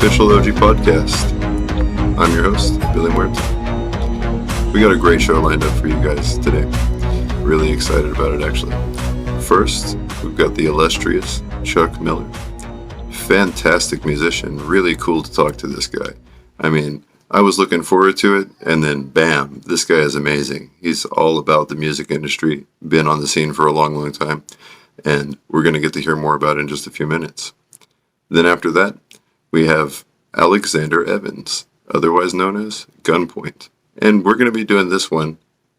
official OG podcast. I'm your host, Billy Muerto. We got a great show lined up for you guys today. Really excited about it, actually. First, we've got the illustrious Chuck Miller. Fantastic musician. Really cool to talk to this guy. I mean, I was looking forward to it, and then bam, this guy is amazing. He's all about the music industry, been on the scene for a long, long time, and we're going to get to hear more about it in just a few minutes. Then after that, we have Alexander Evans, otherwise known as Gunpoint. And we're going to be doing this one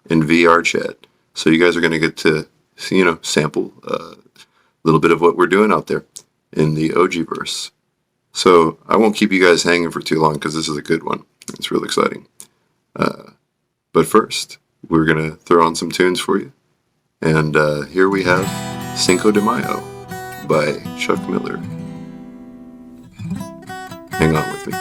in VR chat. So you guys are going to get to, sample a little bit of what we're doing out there in the OG-verse. So I won't keep you guys hanging for too long because this is a good one. It's real exciting. But first, we're going to throw on some tunes for you. And here we have Cinco de Mayo by Chuck Miller. Hang on with me.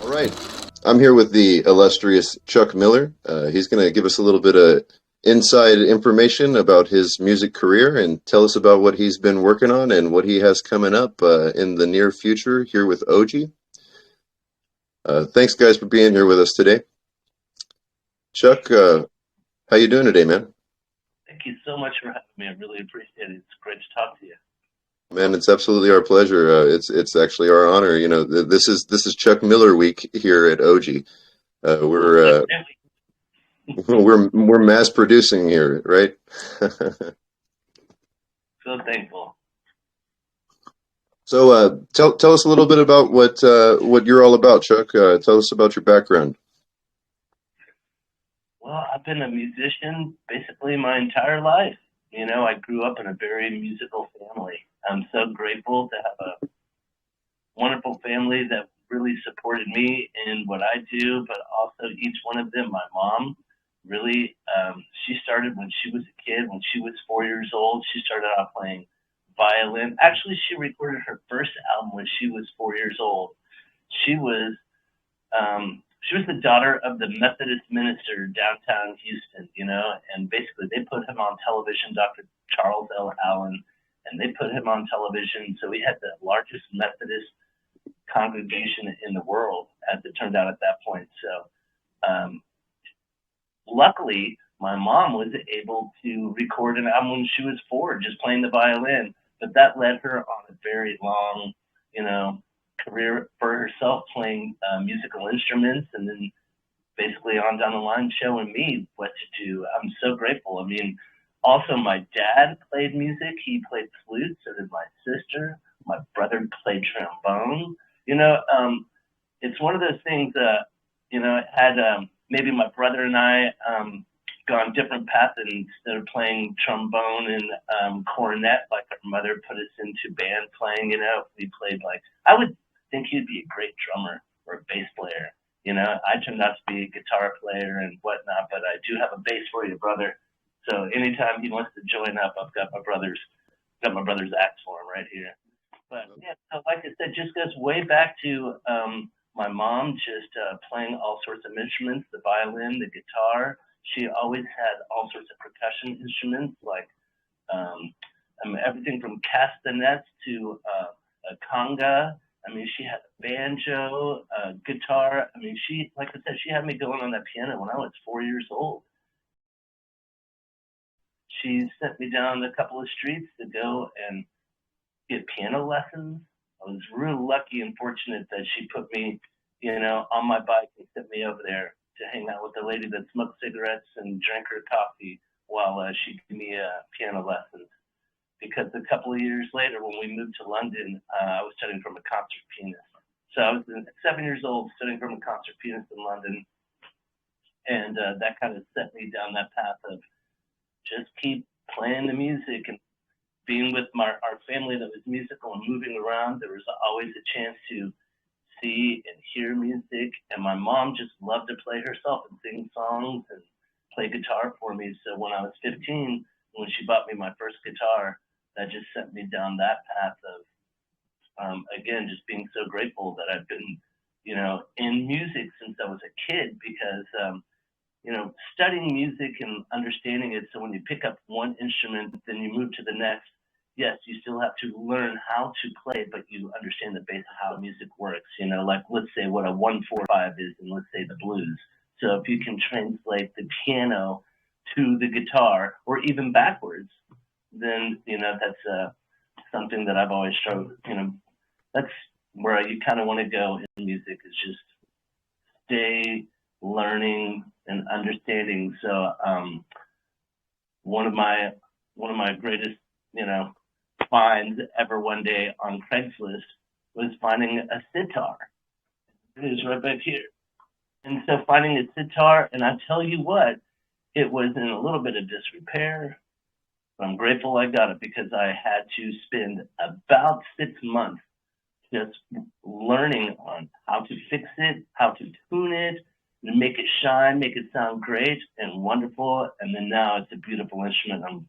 All right. I'm here with the illustrious Chuck Miller. He's going to give us a little bit of inside information about his music career and tell us about what he's been working on and what he has coming up in the near future here with OG. Thanks, guys, for being here with us today. Chuck, how you doing today, man? Thank you so much for having me. I really appreciate it. It's great to talk to you. Man, it's absolutely our pleasure. It's actually our honor. You know, this is Chuck Miller week here at OG. We're we're mass producing here, right? So thankful. So tell us a little bit about what you're all about, Chuck. Tell us about your background. Well, I've been a musician basically my entire life. You know, I grew up in a very musical family. I'm so grateful to have a wonderful family that really supported me in what I do, but also each one of them. My mom really, she started when she was a kid. When she was 4 years old, she started out playing violin. Actually, she recorded her first album when she was 4 years old. She was the daughter of the Methodist minister downtown Houston, you know, and basically they put him on television, Dr. Charles L. Allen, and they put him on television. So we had the largest Methodist congregation in the world, as it turned out at that point. So luckily, my mom was able to record an album when she was 4, just playing the violin. But that led her on a very long, you know, career for herself, playing musical instruments, and then basically on down the line showing me what to do. I'm so grateful. I mean, also my dad played music. He played flute, so did my sister. My brother played trombone. You know, it's one of those things that, you know, had maybe my brother and I gone different paths, and instead of playing trombone and cornet, like our mother put us into band playing, you know, we played like, I would think he'd be a great drummer or a bass player. You know, I turned out to be a guitar player and whatnot, but I do have a bass for you, brother. So anytime he wants to join up, I've got my brother's axe for him right here. But yeah, so like I said, just goes way back to my mom just playing all sorts of instruments, the violin, the guitar. She always had all sorts of percussion instruments, like everything from castanets to a conga. I mean, she had a banjo, guitar. I mean, she, like I said, she had me going on that piano when I was 4 years old. She sent me down a couple of streets to go and get piano lessons. I was real lucky and fortunate that she put me, you know, on my bike and sent me over there to hang out with a lady that smoked cigarettes and drank her coffee while she gave me piano lessons. Because a couple of years later, when we moved to London, I was studying from a concert pianist. So I was 7 years old studying from a concert pianist in London. And that kind of set me down that path of just keep playing the music and being with our family that was musical and moving around. There was always a chance to see and hear music. And my mom just loved to play herself and sing songs and play guitar for me. So when I was 15, when she bought me my first guitar, that just sent me down that path of, again, just being so grateful that I've been, you know, in music since I was a kid, because, you know, studying music and understanding it. So when you pick up one instrument, then you move to the next. Yes, you still have to learn how to play, but you understand the base of how music works. You know, like let's say what a 1/4/5 is, and let's say the blues. So if you can translate the piano to the guitar, or even backwards, then, you know, that's something that I've always struggled. You know, that's where you kind of want to go in music, is just stay learning and understanding. So one of my greatest, you know, finds ever one day on Craigslist was finding a sitar. It is right back here. And so finding a sitar, and I tell you what, it was in a little bit of disrepair, but I'm grateful I got it, because I had to spend about 6 months just learning on how to fix it, how to tune it, and make it shine, make it sound great and wonderful. And then now it's a beautiful instrument. I'm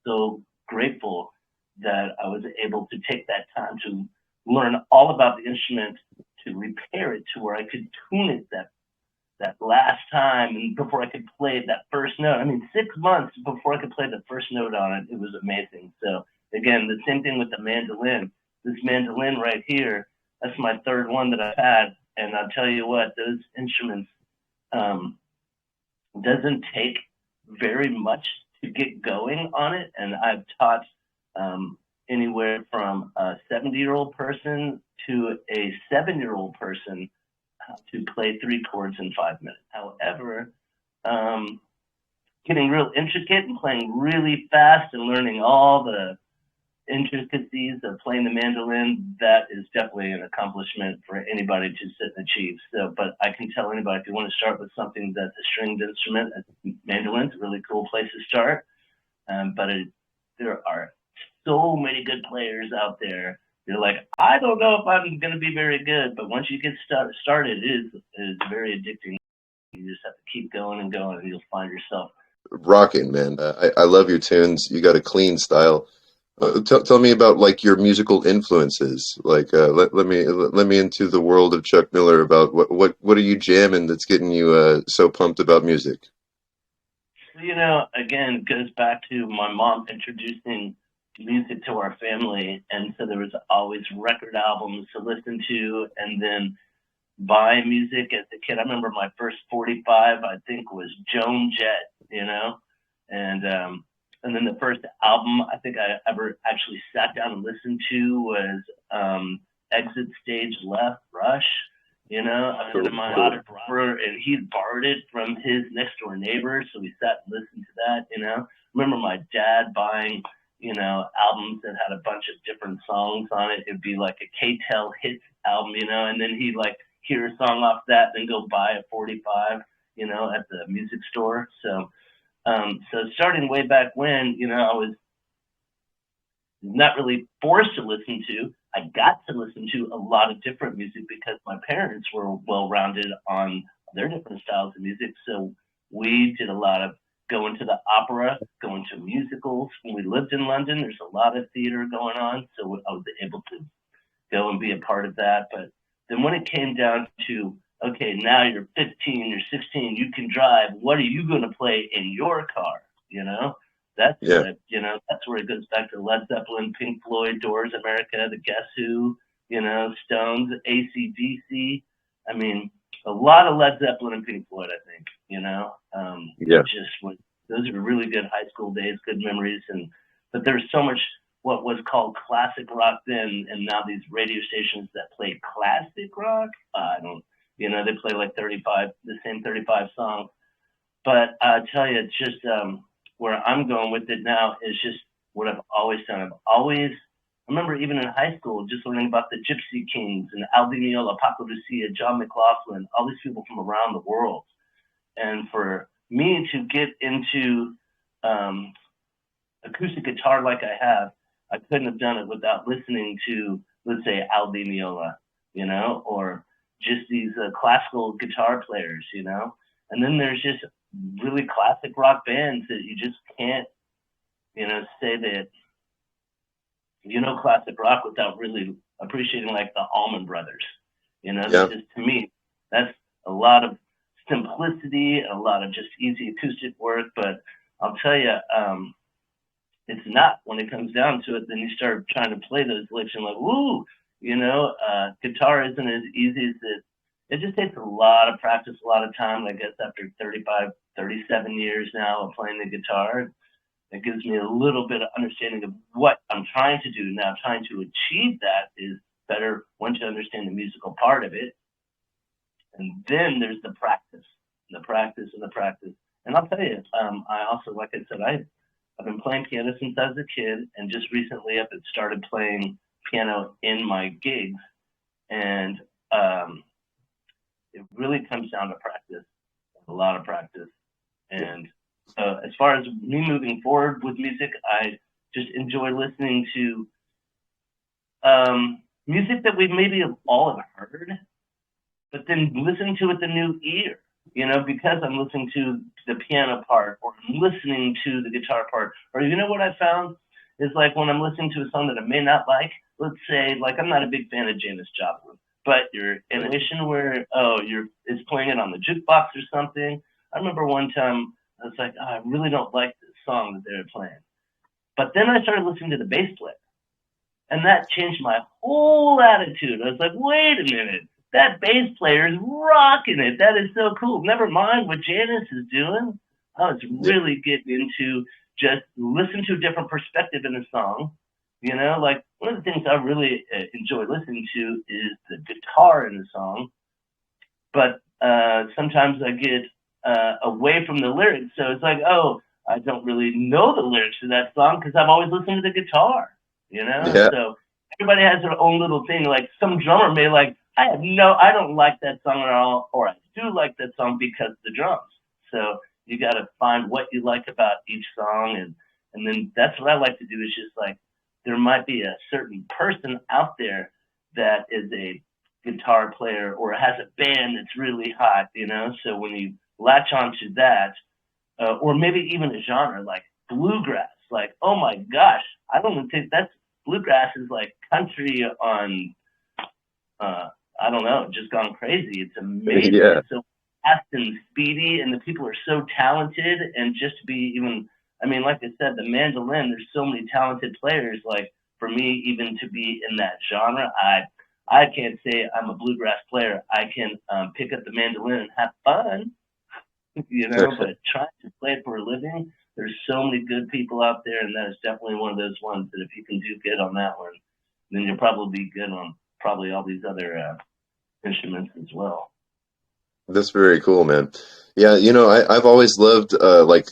so grateful that I was able to take that time to learn all about the instrument, to repair it to where I could tune it that last time, and before I could play that first note. I mean, 6 months before I could play the first note on it. It was amazing. So again, the same thing with the mandolin. This mandolin right here, that's my third one that I've had. And I'll tell you what, those instruments doesn't take very much to get going on it. And I've taught anywhere from a 70-year-old person to a 7-year-old person to play 3 chords in 5 minutes. However, getting real intricate and playing really fast and learning all the intricacies of playing the mandolin, that is definitely an accomplishment for anybody to sit and achieve. So, but I can tell anybody, if you want to start with something that's a stringed instrument, mandolin's a really cool place to start. There are so many good players out there. You're like, I don't know if I'm going to be very good, but once you get started, it is very addicting. You just have to keep going and going, and you'll find yourself rocking, man. I love your tunes. You got a clean style. Tell me about like your musical influences. Like, let me into the world of Chuck Miller. About what are you jamming that's getting you so pumped about music? You know, again, it goes back to my mom introducing music to our family, and so there was always record albums to listen to, and then buy music as a kid. I remember my first 45, I think, was Joan Jett, you know, and then the first album I think I ever actually sat down and listened to was Exit Stage Left, Rush. You know, I was in my photographer, and he borrowed it from his next door neighbor, so we sat and listened to that. You know, I remember my dad buying, you know, albums that had a bunch of different songs on it. It'd be like a K-Tel hits album, you know, and then he'd like hear a song off that, then go buy a 45, you know, at the music store. So starting way back when, you know, I was not really forced to listen to. I got to listen to a lot of different music because my parents were well-rounded on their different styles of music. So we did a lot of going to the opera, going to musicals. When we lived in London, there's a lot of theater going on. So I was able to go and be a part of that. But then when it came down to, okay, now you're 15, you're 16, you can drive. What are you going to play in your car? You know, that's that's where it goes back to Led Zeppelin, Pink Floyd, Doors, America, the Guess Who, you know, Stones, AC/DC. I mean, a lot of Led Zeppelin and Pink Floyd, I think. You know, those are really good high school days, good memories. But there's so much what was called classic rock then, and now these radio stations that play classic rock, they play like the same 35 songs. But I tell you, it's just where I'm going with it now is just what I've always done. I remember even in high school, just learning about the Gypsy Kings and Al Di Meola, Paco Lucia, John McLaughlin, all these people from around the world. And for me to get into acoustic guitar like I have, I couldn't have done it without listening to, let's say, Al Di Meola, you know, or just these classical guitar players, you know. And then there's just really classic rock bands that you just can't, you know, say that, you know, classic rock without really appreciating like the Allman Brothers, you know. Yeah. Just, to me, that's a lot of simplicity and a lot of just easy acoustic work. But I'll tell you, it's not when it comes down to it. Then you start trying to play those licks and like, woo, you know, guitar isn't as easy as it. It just takes a lot of practice, a lot of time. I guess after 35, 37 years now of playing the guitar, it gives me a little bit of understanding of what I'm trying to do. Now, trying to achieve that is better once you understand the musical part of it. And then there's the practice, and the practice, and the practice. And I'll tell you, I also, like I said, I've been playing piano since I was a kid, and just recently I've started playing piano in my gigs. And it really comes down to practice, a lot of practice. And as far as me moving forward with music, I just enjoy listening to music that we maybe all have heard, but then listening to it with a new ear, you know, because I'm listening to the piano part, or I'm listening to the guitar part. Or, you know what I found is, like, when I'm listening to a song that I may not like, let's say, like, I'm not a big fan of Janis Joplin. but you're in a mission where, it's playing it on the jukebox or something. I remember one time I was like, I really don't like this song that they're playing. But then I started listening to the bass player, and that changed my whole attitude. I was like, wait a minute, that bass player is rocking it. That is so cool. Never mind what Janice is doing. I was really getting into just listen to a different perspective in a song. Like one of the things I really enjoy listening to is the guitar in the song, but sometimes I get away from the lyrics. So it's like, oh, I don't really know the lyrics to that song because I've always listened to the guitar, Yeah. So everybody has their own little thing. Like some drummer may like, I don't like that song at all, or I do like that song because of the drums. So you got to find what you like about each song, and then that's what I like to do. Is just like there might be a certain person out there that is a guitar player or has a band that's really hot, So when you latch onto that, or maybe even a genre like bluegrass, like, oh my gosh, I don't even think that's bluegrass is like country on, I don't know, just gone crazy. It's amazing. Yeah. It's so fast and speedy, and the people are so talented. And just to be even, I mean, like I said, the mandolin, there's so many talented players. Like for me, even to be in that genre, I can't say I'm a bluegrass player. I can pick up the mandolin and have fun, but trying to play it for a living, there's so many good people out there, and that is definitely one of those ones that if you can do good on that one, then you'll probably be good on probably all these other instruments as well. That's very cool, man. Yeah, I've always loved like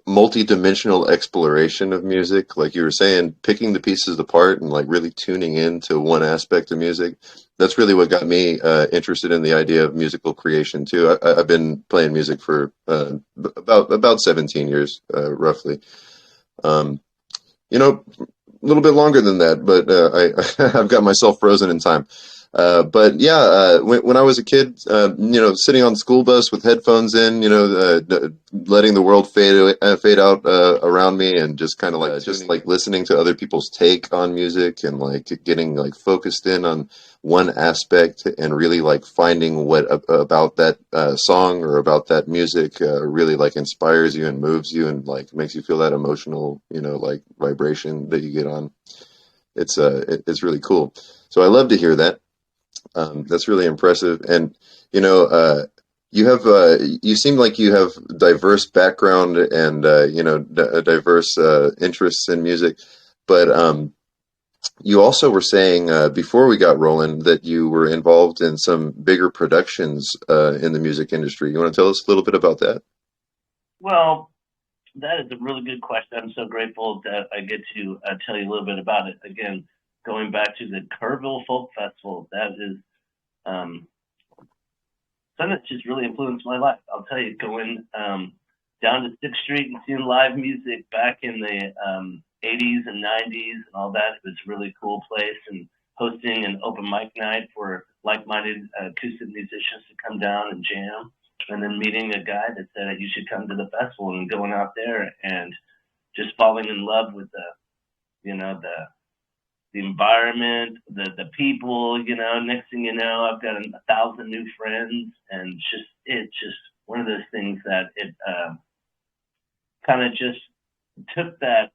multi-dimensional exploration of music. Like you were saying, picking the pieces apart and like really tuning into one aspect of music. That's really what got me interested in the idea of musical creation too. I've been playing music for about 17 years, roughly. Um, a little bit longer than that, but I've got myself frozen in time. But yeah, when I was a kid, sitting on the school bus with headphones in, letting the world fade out around me, and just kind of like just like listening to other people's take on music, and like getting like focused in on one aspect, and really like finding what about that song or about that music really like inspires you and moves you and like makes you feel that emotional, like vibration that you get on. It's really cool. So I love to hear that. That's really impressive. And, you seem like you have diverse background and, diverse interests in music. But you also were saying before we got rolling that you were involved in some bigger productions in the music industry. You want to tell us a little bit about that? Well, that is a really good question. I'm so grateful that I get to tell you a little bit about it. Again, going back to the Kerrville Folk Festival, that is something that just really influenced my life. I'll tell you, going down to 6th Street and seeing live music back in the 80s and 90s and all that, it was a really cool place. And hosting an open mic night for like-minded acoustic musicians to come down and jam. And then meeting a guy that said you should come to the festival, and going out there and just falling in love with the environment, the people, next thing you know, I've got 1,000 new friends, and it's just one of those things that it kind of just took that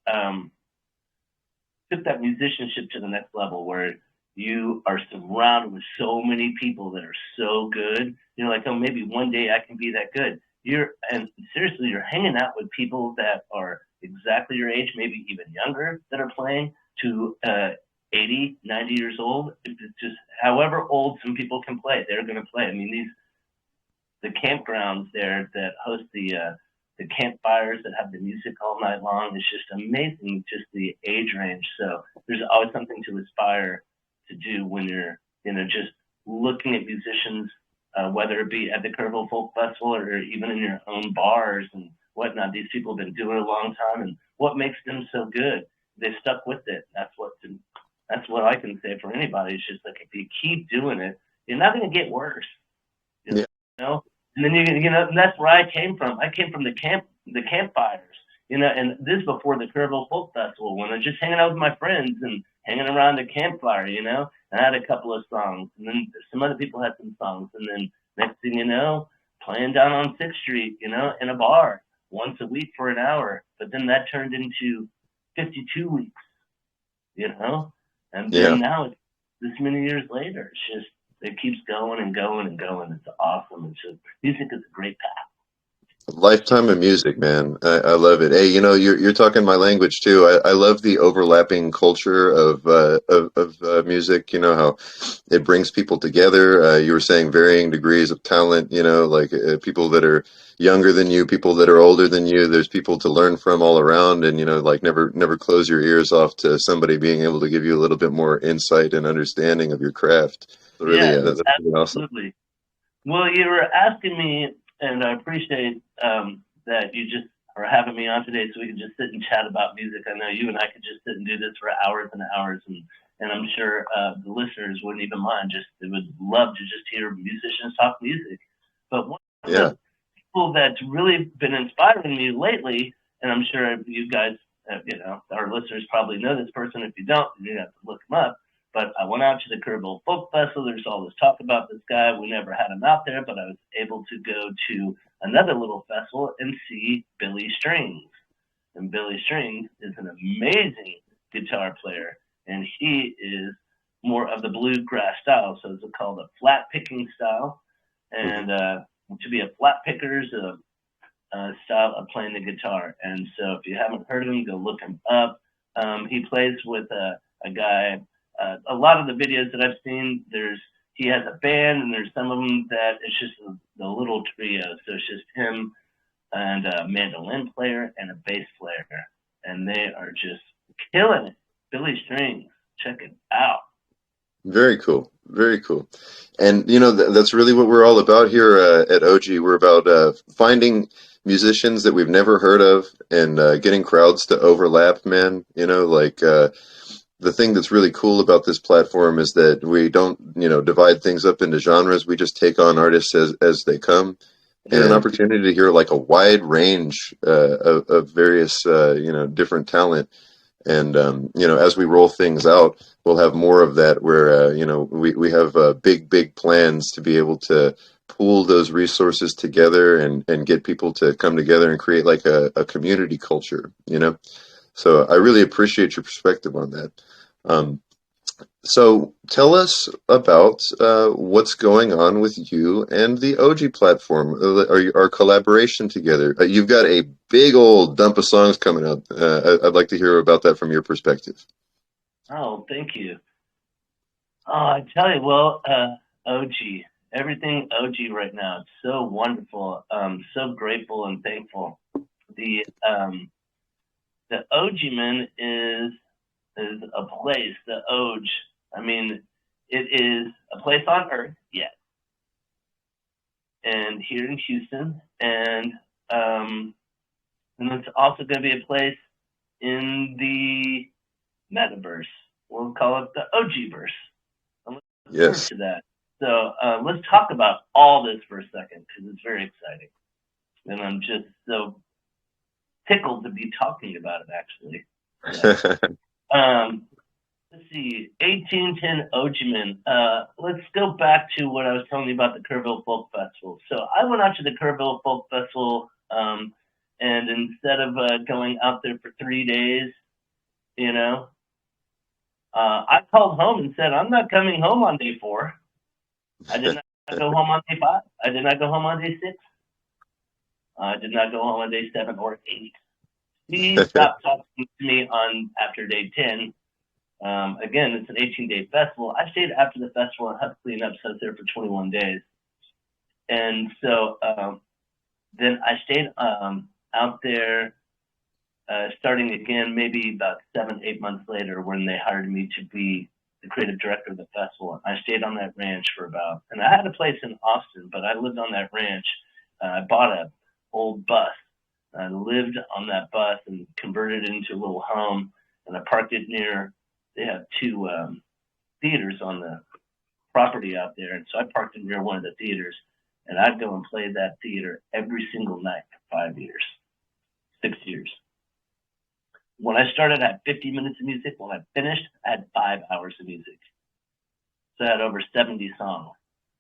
musicianship to the next level, where you are surrounded with so many people that are so good. Like, oh, maybe one day I can be that good. And seriously, you're hanging out with people that are exactly your age, maybe even younger, that are playing to 80, 90 years old. It's just however old some people can play, they're going to play. I mean, the campgrounds there that host the campfires that have the music all night long, it's just amazing, just the age range. So there's always something to aspire to do when you're, just looking at musicians, whether it be at the Kerrville Folk Festival or even in your own bars and whatnot. These people have been doing it a long time, and what makes them so good? They stuck with it. That's what I can say for anybody. It's just like, if you keep doing it, you're not going to get worse. Yeah. And then and that's where I came from. I came from the campfires, and this before the Kerrville Folk Festival, when I was just hanging out with my friends and hanging around the campfire, and and I had a couple of songs, and then some other people had some songs, and then next thing you know, playing down on 6th Street, you know, in a bar once a week for an hour. But then that turned into 52 weeks, you know, and then now it's this many years later. It's just, it keeps going and going and going. It's awesome. It's just, music is a great path. Lifetime of music, man. I love it. Hey, you know, you're talking my language too. I love the overlapping culture of music. You know how it brings people together. You were saying varying degrees of talent. You know, like people that are younger than you, people that are older than you. There's people to learn from all around, and you know, like never close your ears off to somebody being able to give you a little bit more insight and understanding of your craft. Really, Yeah, that's really awesome. absolutely. Well, you were asking me, and I appreciate that you just are having me on today so we can just sit and chat about music. I know you and I could just sit and do this for hours and hours, and I'm sure the listeners wouldn't even mind. Just they would love to just hear musicians talk music. But one of the people that's really been inspiring me lately, and I'm sure you guys, you know, our listeners probably know this person. If you don't, you have to look him up. But I went out to the Kerrville Folk Festival. There's all this talk about this guy. We never had him out there, but I was able to go to another little festival and see Billy Strings. And Billy Strings is an amazing guitar player, and he is more of the bluegrass style. So it's called a flat picking style. And to be a flat picker is a style of playing the guitar. And so if you haven't heard of him, go look him up. He plays with a guy. A lot of the videos that I've seen, he has a band, and there's some of them that it's just the little trio. So it's just him and a mandolin player and a bass player, and they are just killing it. Billy Strings, check it out. Very cool. Very cool. And, you know, that's really what we're all about here at OG. We're about finding musicians that we've never heard of and getting crowds to overlap, man. You know, like the thing that's really cool about this platform is that we don't, you know, divide things up into genres. We just take on artists as they come. And an opportunity to hear like a wide range of various, you know, different talent. And, you know, as we roll things out, we'll have more of that where, you know, we have big plans to be able to pool those resources together and get people to come together and create like a community culture, you know? So I really appreciate your perspective on that. So tell us about what's going on with you and the OG platform, our collaboration together. You've got a big old dump of songs coming up. I'd like to hear about that from your perspective. Oh, thank you. Oh, I tell you, well, OG, everything OG right now. It's so wonderful. So grateful and thankful. The OG man is a place. The OG. I mean, it is a place on Earth, yes, and here in Houston, and it's also going to be a place in the metaverse. We'll call it the OG verse. I'm looking forward to that. So let's talk about all this for a second because it's very exciting, and I'm just so tickled to be talking about it. Actually, so, let's see, 1810 Ojiman. Let's go back to what I was telling you about the Kerrville Folk Festival. So I went out to the Kerrville Folk Festival, and instead of going out there for 3 days, you know, I called home and said, I'm not coming home on day 4. I did not go home on day 5. I did not go home on day 6. I did not go home on day 7 or 8. Please stop talking to me on after day 10. Again, it's an 18-day festival. I stayed after the festival and helped clean up, so I was there for 21 days. And so then I stayed out there starting again maybe about 7-8 months later when they hired me to be the creative director of the festival. I stayed on that ranch for and I had a place in Austin, but I lived on that ranch. I bought an old bus. I lived on that bus and converted it into a little home, and I parked it near. They have 2 theaters on the property out there, and so I parked it near one of the theaters, and I'd go and play that theater every single night for 5 years, 6 years. When I started, I had 50 minutes of music. When I finished, I had 5 hours of music. So I had over 70 songs.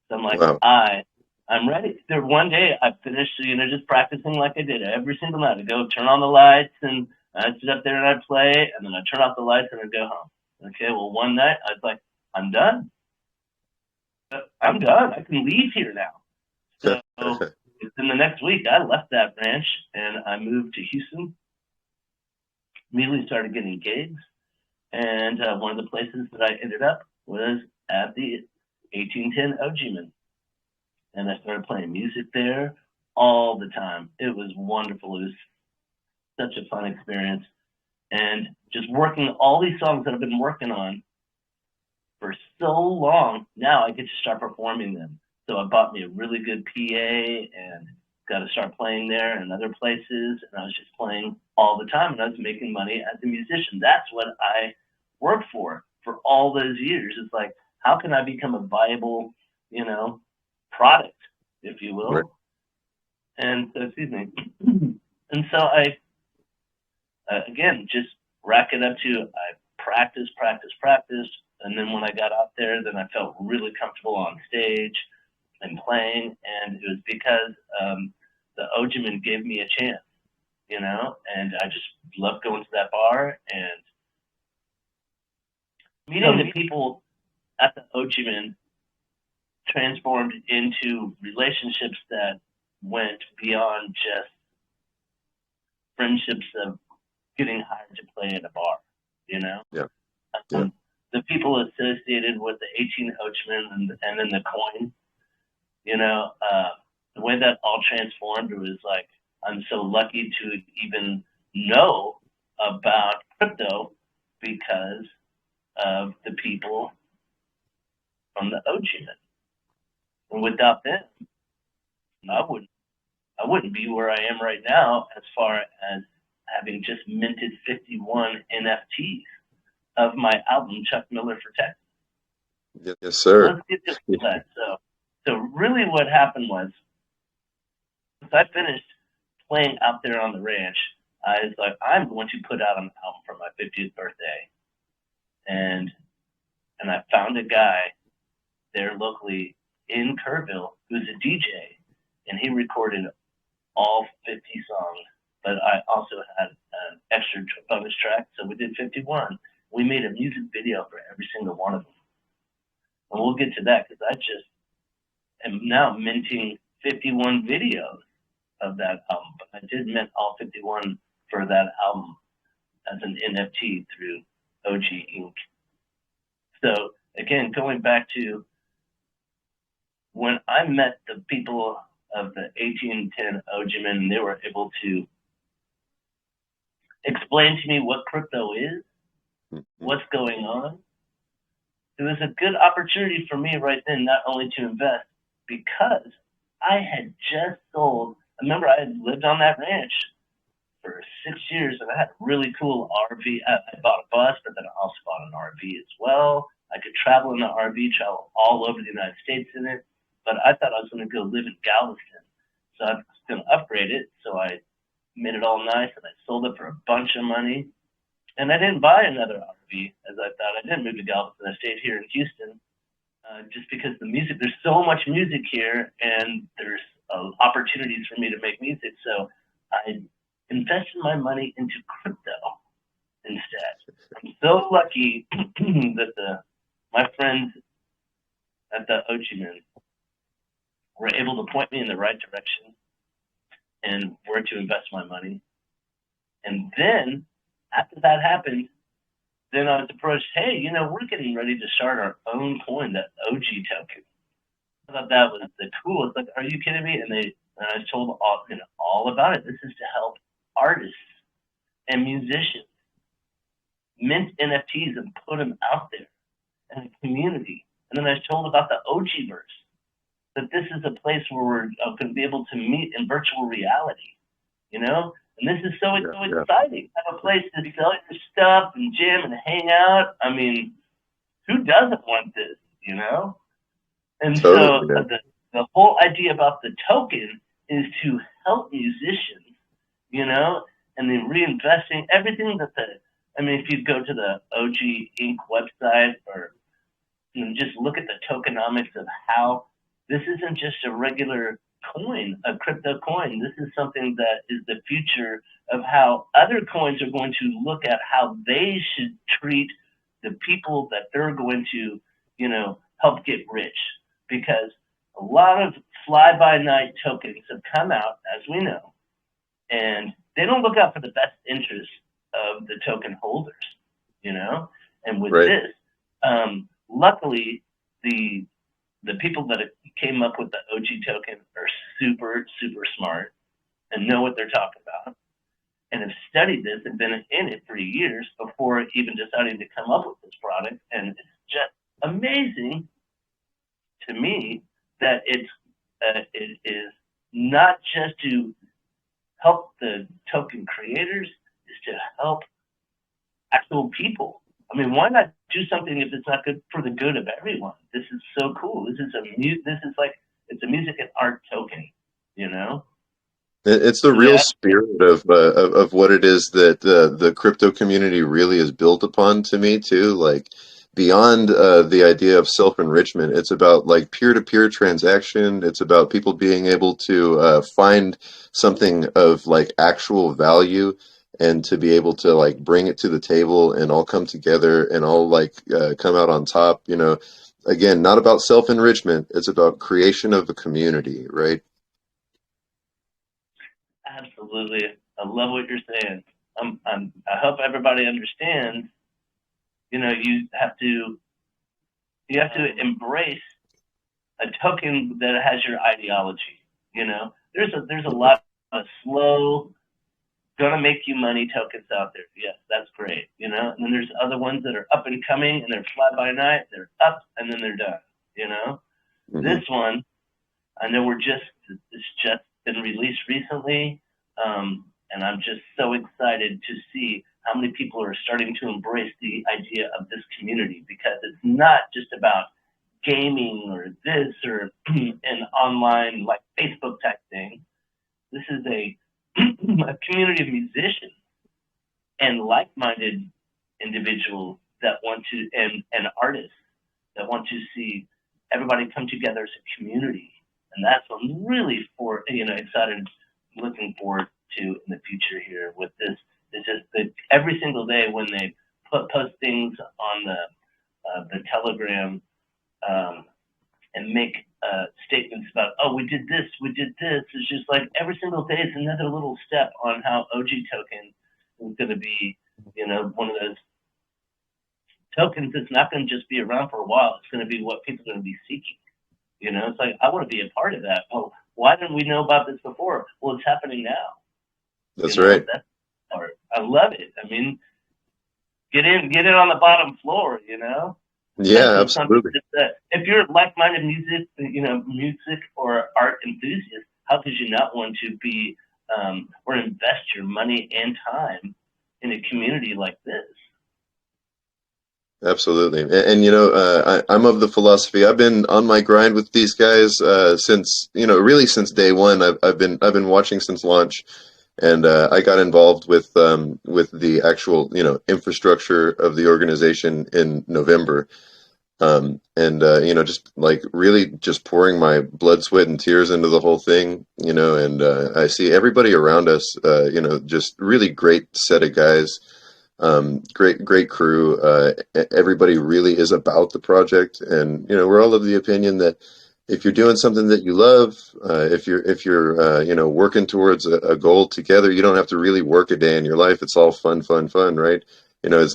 So I'm like, Wow. I'm ready. There one day I finished, just practicing like I did every single night. I go turn on the lights and I'd sit up there and I'd play, and then I'd turn off the lights and I'd go home. Okay, well, one night I was like, I'm done. I'm done. I can leave here now. So within the next week, I left that ranch and I moved to Houston. Immediately started getting gigs. And one of the places that I ended up was at the 1810 OG-Man. And I started playing music there all the time. It was wonderful. It was such a fun experience. And just working all these songs that I've been working on for so long, now I get to start performing them. So I bought me a really good PA and got to start playing there and other places. And I was just playing all the time, and I was making money as a musician. That's what I worked for all those years. It's like, how can I become a viable, product, if you will? Right. And so, excuse me. And so I, again, just rack it up to, I practice. And then when I got out there, then I felt really comfortable on stage and playing. And it was because the OG-Man gave me a chance, and I just loved going to that bar and meeting the people at the OG-Man transformed into relationships that went beyond just friendships of getting hired to play at a bar, Yeah. The people associated with the 18 OG-Man and then the coin, the way that all transformed was like, I'm so lucky to even know about crypto because of the people from the OG-Man. And without them, I wouldn't be where I am right now as far as having just minted 51 NFTs of my album, Chuck Miller for Texas. Yes, sir. Let's get to that. So really what happened was, once I finished playing out there on the ranch, I was like, I'm going to put out an album for my 50th birthday. And I found a guy there locally in Kerrville who's a DJ, and he recorded all 50 songs, but I also had an extra bonus track, so we did 51. We made a music video for every single one of them. And we'll get to that because I just am now minting 51 videos of that album, but I did mint all 51 for that album as an NFT through OG Inc. So again, going back to when I met the people of the 1810 OG-Man, and they were able to explain to me what crypto is, what's going on. It was a good opportunity for me right then, not only to invest, because I had just sold. I remember I had lived on that ranch for 6 years, and I had a really cool RV. I bought a bus, but then I also bought an RV as well. I could travel in the RV, travel all over the United States in it, but I thought I was going to go live in Galveston. So I was going to upgrade it, so I made it all nice, and I sold it for a bunch of money. And I didn't buy another RV, as I thought. I didn't move to Galveston. I stayed here in Houston, just because the music, there's so much music here, and there's opportunities for me to make music. So I invested my money into crypto instead. I'm so lucky that my friends at the OG-Man were able to point me in the right direction and where to invest my money. And then after that happened, then I was approached, hey, we're getting ready to start our own coin, that OG token. I thought that was the coolest. Like, are you kidding me? And I was told all about it. This is to help artists and musicians mint NFTs and put them out there in a community. And then I was told about the OG-verse, that this is a place where we're going to be able to meet in virtual reality, And this is so exciting. Have a place to sell your stuff and jam and hang out. I mean, who doesn't want this, And Totally, so the whole idea about the token is to help musicians, and then reinvesting everything that if you go to the OG Inc. website or just look at the tokenomics of how this isn't just a regular coin, a crypto coin. This is something that is the future of how other coins are going to look at how they should treat the people that they're going to, help get rich. Because a lot of fly-by-night tokens have come out, as we know, and they don't look out for the best interests of the token holders, And with Right. this, luckily, the people that came up with the OG token are super, super smart and know what they're talking about and have studied this and been in it for years before even deciding to come up with this product. And it's just amazing to me that it is not just to help the token creators, is to help actual people. I mean, why not do something if it's not good for the good of everyone? This is so cool. It's a music and art token, It's the real spirit of what it is that the crypto community really is built upon to me too. Like beyond the idea of self-enrichment, it's about like peer-to-peer transaction. It's about people being able to find something of like actual value and to be able to like bring it to the table and all come together and all like come out on top. Again, not about self-enrichment. It's about creation of a community, right? Absolutely. I love what you're saying. I hope everybody understands. You have to embrace a token that has your ideology. There's a lot of slow, gonna make you money tokens out there. Yes, that's great. And then there's other ones that are up and coming and they're fly by night. They're up and then they're done. Mm-hmm. This one, I know it's just been released recently. And I'm just so excited to see how many people are starting to embrace the idea of this community, because it's not just about gaming or this or an online like Facebook type thing. This is a community of musicians and like-minded individuals that want to, and artists that want to see everybody come together as a community. And that's what I'm really excited, looking forward to in the future here with this. It's just that every single day when they post things on the Telegram and make statements about, oh, we did this, it's just like every single day is another little step on how OG token is going to be, one of those tokens that's not going to just be around for a while. It's going to be what people are going to be seeking. It's like, I want to be a part of that. Well, why didn't we know about this before? Well, it's happening now. That's right. That's part. I love it. I mean, get in on the bottom floor, Yeah, absolutely. If you're a like-minded music or art enthusiast, how could you not want to be or invest your money and time in a community like this? Absolutely. And I'm of the philosophy. I've been on my grind with these guys since, really since day one. I've been watching since launch, and I got involved with the actual, infrastructure of the organization in November. Just like really just pouring my blood, sweat, and tears into the whole thing, and I see everybody around us, just really great set of guys. Great crew. Everybody really is about the project, and we're all of the opinion that if you're doing something that you love, if you're working towards a goal together, you don't have to really work a day in your life. It's all fun, right? It's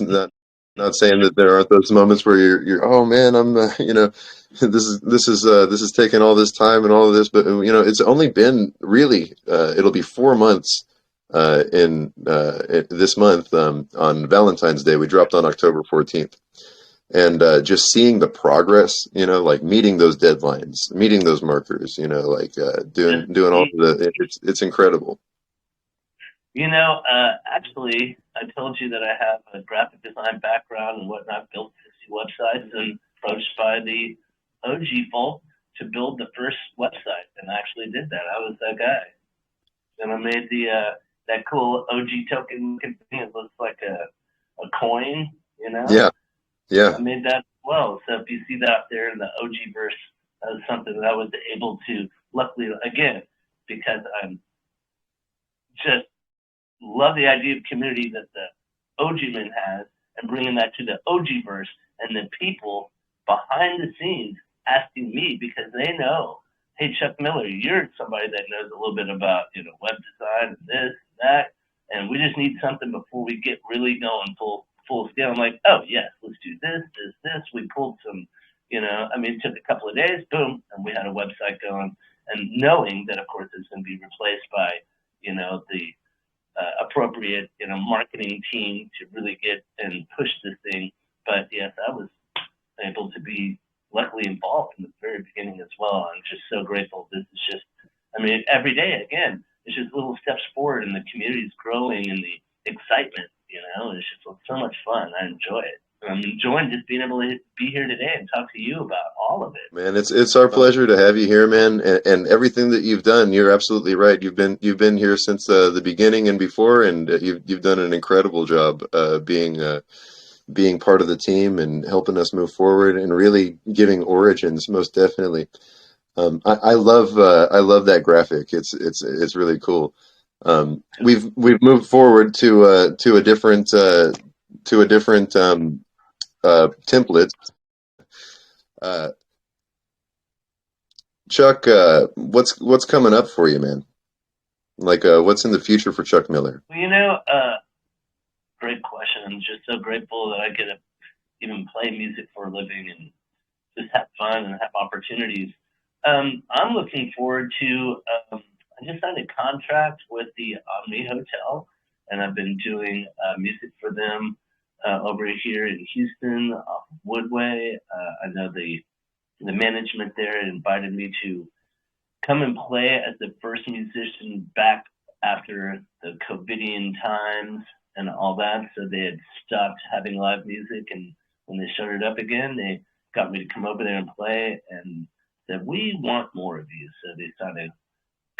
not saying that there aren't those moments where you're oh man, I'm this is taking all this time and all of this, but it's only been really it'll be 4 months in this month on Valentine's Day. We dropped on October 14th, and just seeing the progress, like meeting those deadlines, meeting those markers, doing all of it's incredible. Actually, I told you that I have a graphic design background and whatnot, built 50 websites, and approached by the OG folk to build the first website, and I actually did that. I was that guy. Then I made that cool OG token thing. It looks like a coin, Yeah. I made that as well. So if you see that out there in the OG verse, that was something that I was able to, luckily, again, because I'm just love the idea of community that the OG man has, and bringing that to the OG verse, and the people behind the scenes asking me because they know, hey, Chuck Miller, you're somebody that knows a little bit about, web design and this and that, and we just need something before we get really going full scale. I'm like, oh yes, let's do this. We pulled some, it took a couple of days, boom, and we had a website going, and knowing that of course it's going to be replaced by, the appropriate, marketing team to really get and push this thing. But yes, I was able to be luckily involved from the very beginning as well. I'm just so grateful. This is just, every day, again, it's just little steps forward, and the community is growing, and the excitement, it's just so much fun. I enjoy it. I'm enjoying just being able to be here today and talk to you about all of it. Man, it's our pleasure to have you here, man, and everything that you've done. You're absolutely right. You've been here since the beginning and before, and you've done an incredible job being part of the team and helping us move forward and really giving origins, most definitely. I love that graphic. It's really cool. We've moved forward to a different template. Chuck, what's coming up for you, man? Like, what's in the future for Chuck Miller? Well, great question. I'm just so grateful that I get to even play music for a living and just have fun and have opportunities. I'm looking forward to, I just signed a contract with the Omni Hotel, and I've been doing music for them over here in Houston, off of Woodway. I know the management there invited me to come and play as the first musician back after the COVIDian times and all that. So they had stopped having live music, and when they started up again, they got me to come over there and play, and said, we want more of you. So they signed a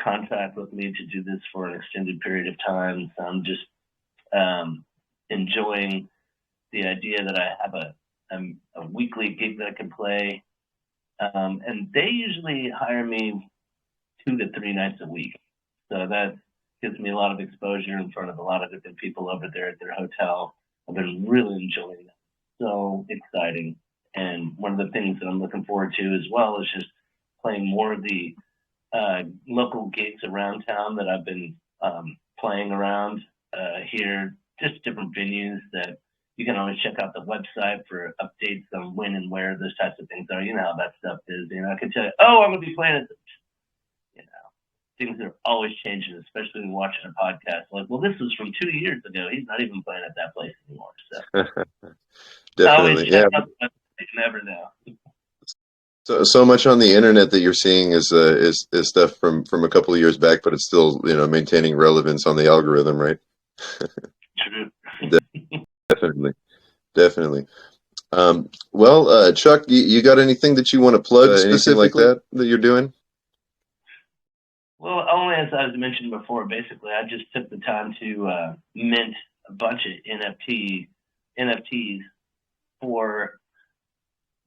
contract with me to do this for an extended period of time. So I'm just enjoying the idea that I have a weekly gig that I can play. And they usually hire me 2 to 3 nights a week. So that gives me a lot of exposure in front of a lot of different people over there at their hotel. I've been really enjoying it. So exciting. And one of the things that I'm looking forward to as well is just playing more of the local gigs around town that I've been playing around here, just different venues that you can always check out the website for updates on when and where those types of things are. You know how that stuff is. I can tell you, oh, I'm going to be playing at the, things are always changing, especially when watching a podcast. Like, well, this was from 2 years ago. He's not even playing at that place anymore. So Definitely, yeah. You never know. So much on the internet that you're seeing is stuff from a couple of years back, but it's still maintaining relevance on the algorithm, right? True. Definitely. Well, Chuck, you got anything that you want to plug specifically like that you're doing? Well, only as I was mentioning before, basically, I just took the time to mint a bunch of NFTs for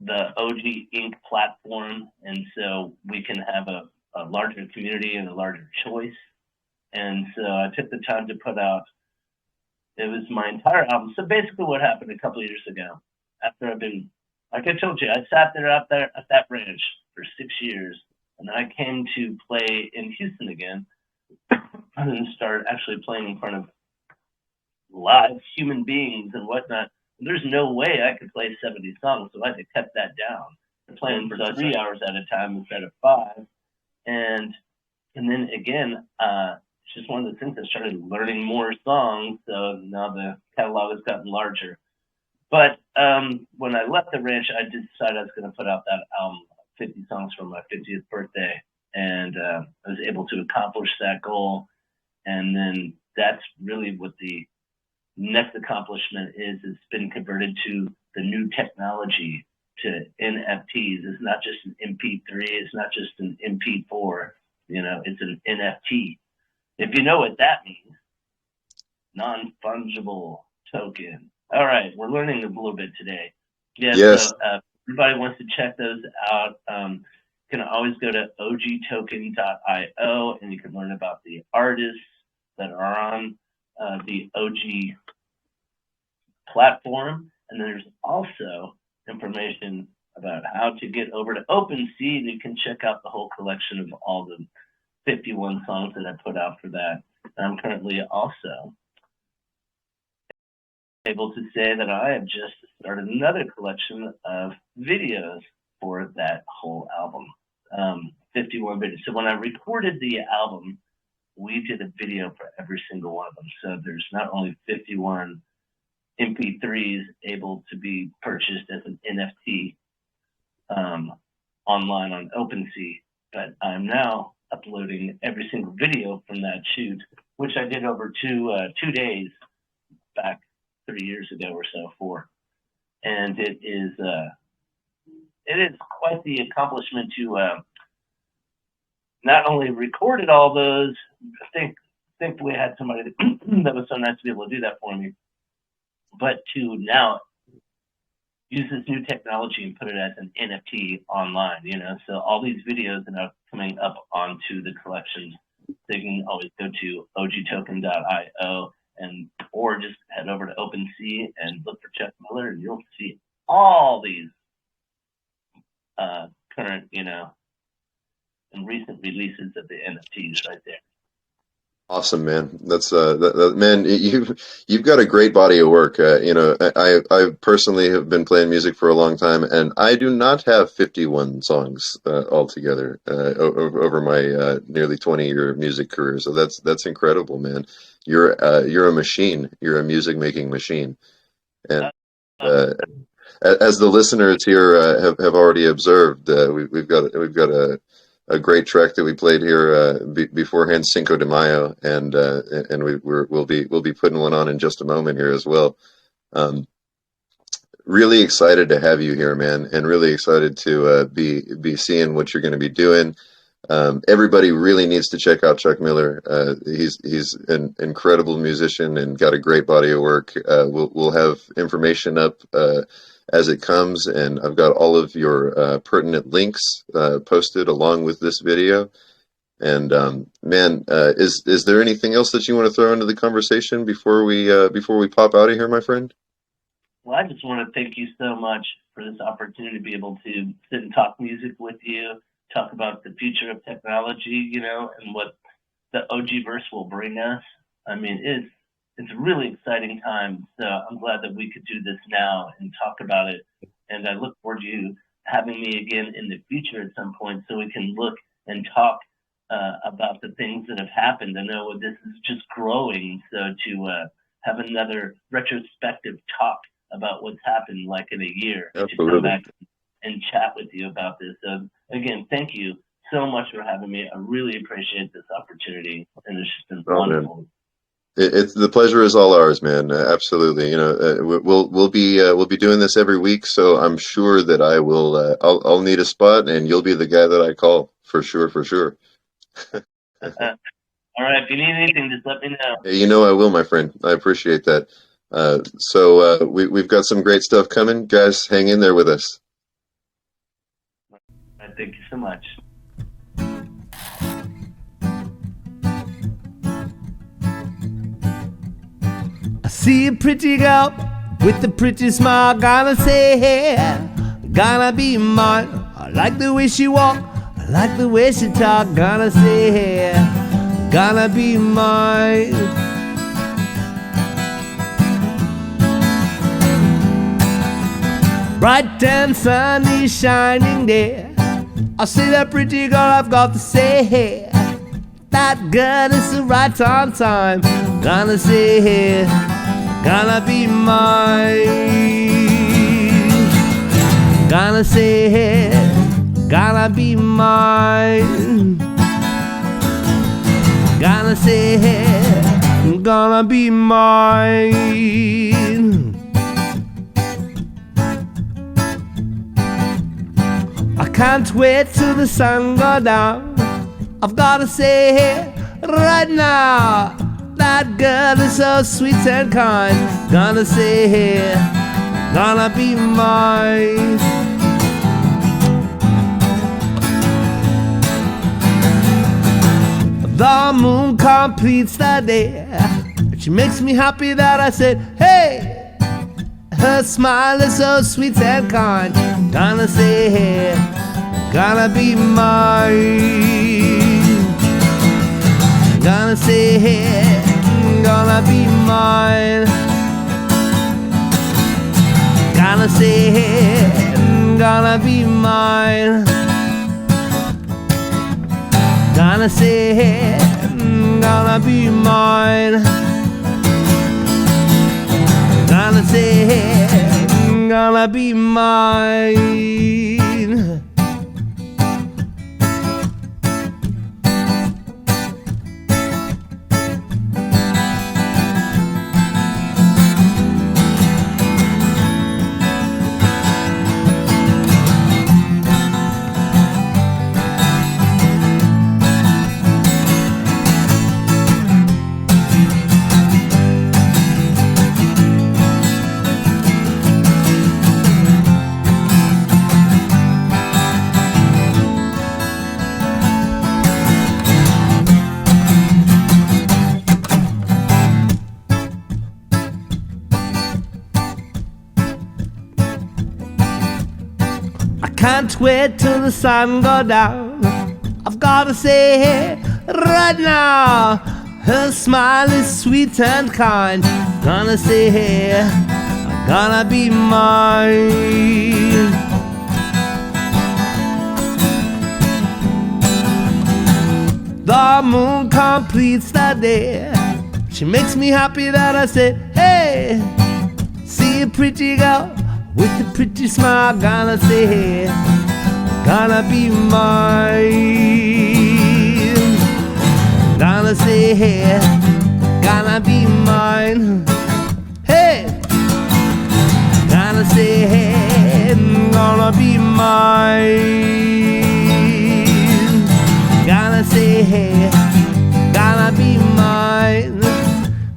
the OG Inc. platform, and so we can have a larger community and a larger choice. And so I took the time to put out, it was my entire album. So basically what happened a couple of years ago, after I've been, like I told you, I sat there out there at that ranch for 6 years, and then I came to play in Houston again, and then started actually playing in front of live human beings and whatnot. There's no way I could play 70 songs, so I had to cut that down. I'm playing for 3 hours at a time instead of 5. And then again, it's just one of the things I started learning more songs, so now the catalog has gotten larger. But when I left the ranch, I decided I was going to put out that album, 50 songs for my 50th birthday, and I was able to accomplish that goal. And then that's really what the next accomplishment is. It's been converted to the new technology, to NFTs. It's not just an MP3. It's not just an MP4. It's an NFT. If you know what that means, non-fungible token. All right, we're learning a little bit today. Yeah, yes. So everybody wants to check those out, you can always go to ogtoken.io and you can learn about the artists that are on the OG platform. And then there's also information about how to get over to OpenSea, and you can check out the whole collection of all the 51 songs that I put out for that. And I'm currently also able to say that I have just started another collection of videos for that whole album, 51 videos. So when I recorded the album, we did a video for every single one of them. So there's not only 51 MP3s able to be purchased as an NFT online on OpenSea, but I'm now uploading every single video from that shoot, which I did over 2 days back 3 years ago or so, 4. And it is quite the accomplishment to not only recorded all those. Thankfully I had somebody that was so nice to be able to do that for me, but to now use this new technology and put it as an NFT online, you know. So all these videos are now coming up onto the collections. So you can always go to ogtoken.io and or just head over to OpenSea and look for Chuck Miller, and you'll see all these current, you know, and recent releases of the NFTs right there. Awesome, man. That's man. You've got a great body of work. You know, I personally have been playing music for a long time, and I do not have 51 songs altogether over my nearly 20-year music career. So that's incredible, man. You're a machine. You're a music making machine, and as the listeners here have already observed, we've got a great track that we played here beforehand, Cinco de Mayo, and we'll be putting one on in just a moment here as well. Really excited to have you here, man, and really excited to be seeing what you're going to be doing. Everybody really needs to check out Chuck Miller. He's an incredible musician and got a great body of work. We'll have information up as it comes, and I've got all of your pertinent links posted along with this video. And man, is there anything else that you want to throw into the conversation before we pop out of here, my friend? Well, I just want to thank you so much for this opportunity to be able to sit and talk music with you, talk about the future of technology, you know, and what the OG verse will bring us. I mean, it's a really exciting time. So I'm glad that we could do this now and talk about it. And I look forward to you having me again in the future at some point so we can look and talk about the things that have happened. I know this is just growing. So to have another retrospective talk about what's happened like in a year, Absolutely. to come back and chat with you about this. So again, thank you so much for having me. I really appreciate this opportunity, and it's just been wonderful. Man. It's the pleasure is all ours, man. Absolutely. You know, we'll be doing this every week, so I'm sure that I'll need a spot, and you'll be the guy that I call for sure. All right. If you need anything, just let me know. You know I will, my friend. I appreciate that. So we've got some great stuff coming, guys. Hang in there with us. All right, thank you so much. I see a pretty girl with a pretty smile, gonna say, hey, gonna be mine. I like the way she walk, I like the way she talk, gonna say, hey, gonna be mine. Bright and sunny, shining day, I see that pretty girl, I've got to say, hey, that girl is right on time, gonna say, hey, gonna be mine. Gonna say, hey, gonna be mine. Gonna say, hey, gonna be mine. I can't wait till the sun go down. I've gotta say, hey, right now, that girl is so sweet and kind. Gonna say, hey, gonna be mine. The moon completes the day. She makes me happy that I said, hey. Her smile is so sweet and kind. Gonna say, hey, gonna be mine. Gonna say, hey, gonna be mine. Gonna say, hey, gonna be mine. Gonna say, hey, gonna be mine. Gonna say, hey, gonna be mine. Can't wait till the sun go down. I've gotta say, hey, right now. Her smile is sweet and kind. Gonna say, hey, gonna be mine. The moon completes the day. She makes me happy that I said, hey, see a pretty girl with a pretty smile, gonna say, hey, gonna be mine. Gonna say, hey, gonna be mine. Hey, gonna say, hey, gonna be mine. Gonna say, hey, gonna be mine.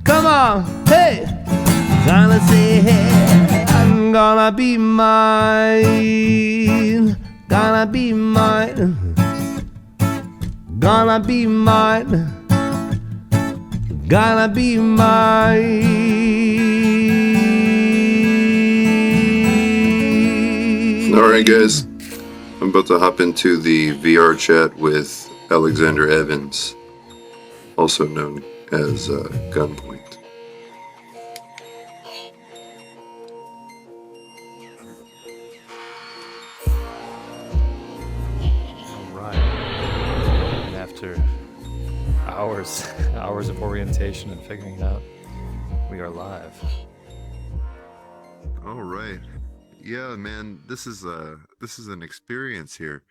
Come on, hey, gonna say, hey, I'm gonna be mine. Gonna be mine. Gonna be mine. Gonna be mine. All right, guys. I'm about to hop into the VR chat with Alexander Evans, also known as Gunpoint. After hours of orientation and figuring it out, we are live. All right. Yeah, man, this is an experience here.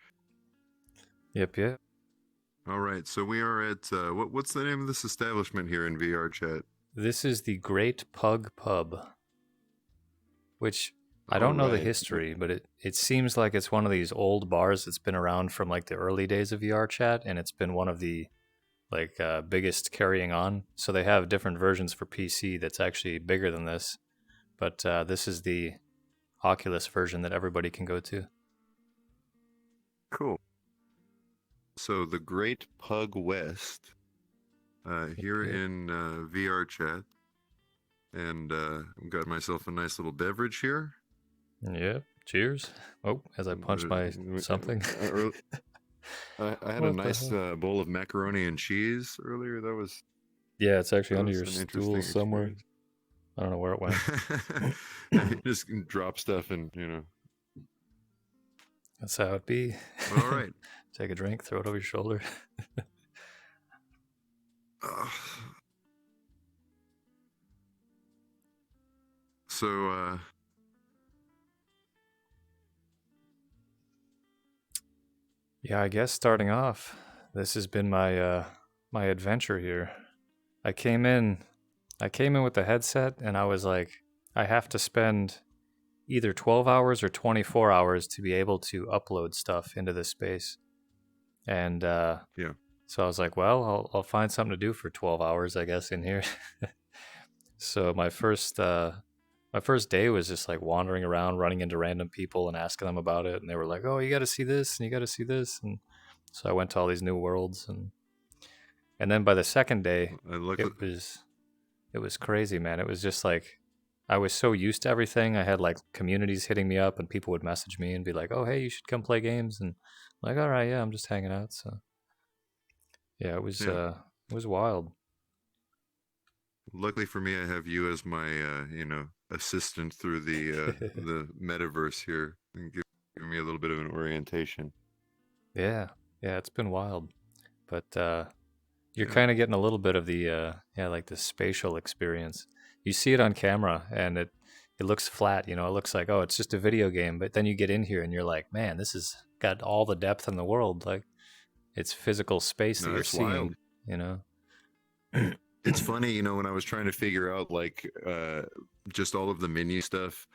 Yep. All right, so we are at what's the name of this establishment here in VR chat? This is the Great Pug Pub, which I don't know the history, but it seems like it's one of these old bars that's been around from like the early days of VR chat, and it's been one of the biggest carrying on. So they have different versions for PC that's actually bigger than this, but this is the Oculus version that everybody can go to. Cool. So the Great Pug West here in VR chat, and I've got myself a nice little beverage here. Yeah. Cheers. Oh, as I punch my something. I had a nice bowl of macaroni and cheese earlier. That was... Yeah, it's actually under your stool somewhere. I don't know where it went. You just drop stuff and, That's how it be. All right. Take a drink, throw it over your shoulder. So, yeah, I guess starting off, this has been my my adventure here. I came in with the headset, and I was like, I have to spend either 12 hours or 24 hours to be able to upload stuff into this space. And yeah. So I was like, well, I'll find something to do for 12 hours, I guess, in here. So my first day was just like wandering around, running into random people and asking them about it. And they were like, oh, you got to see this and you got to see this. And so I went to all these new worlds, and And then by the second day, I look it was crazy, man. It was just like I was so used to everything. I had like communities hitting me up, and people would message me and be like, "Oh, hey, you should come play games." And I'm like, all right, yeah, I'm just hanging out. So yeah, it was wild. luckily for me, I have you as my assistant through the metaverse here, and give me a little bit of an orientation. Yeah, yeah, it's been wild, but you're Yeah. kind of getting a little bit of the like the spatial experience. You see it on camera, and it looks flat. You know, it looks like, oh, it's just a video game. But then you get in here, and you're like, man, this has got all the depth in the world. Like, it's physical space that No, you're it's seeing. wild. You know. It's funny, when I was trying to figure out like just all of the menu stuff,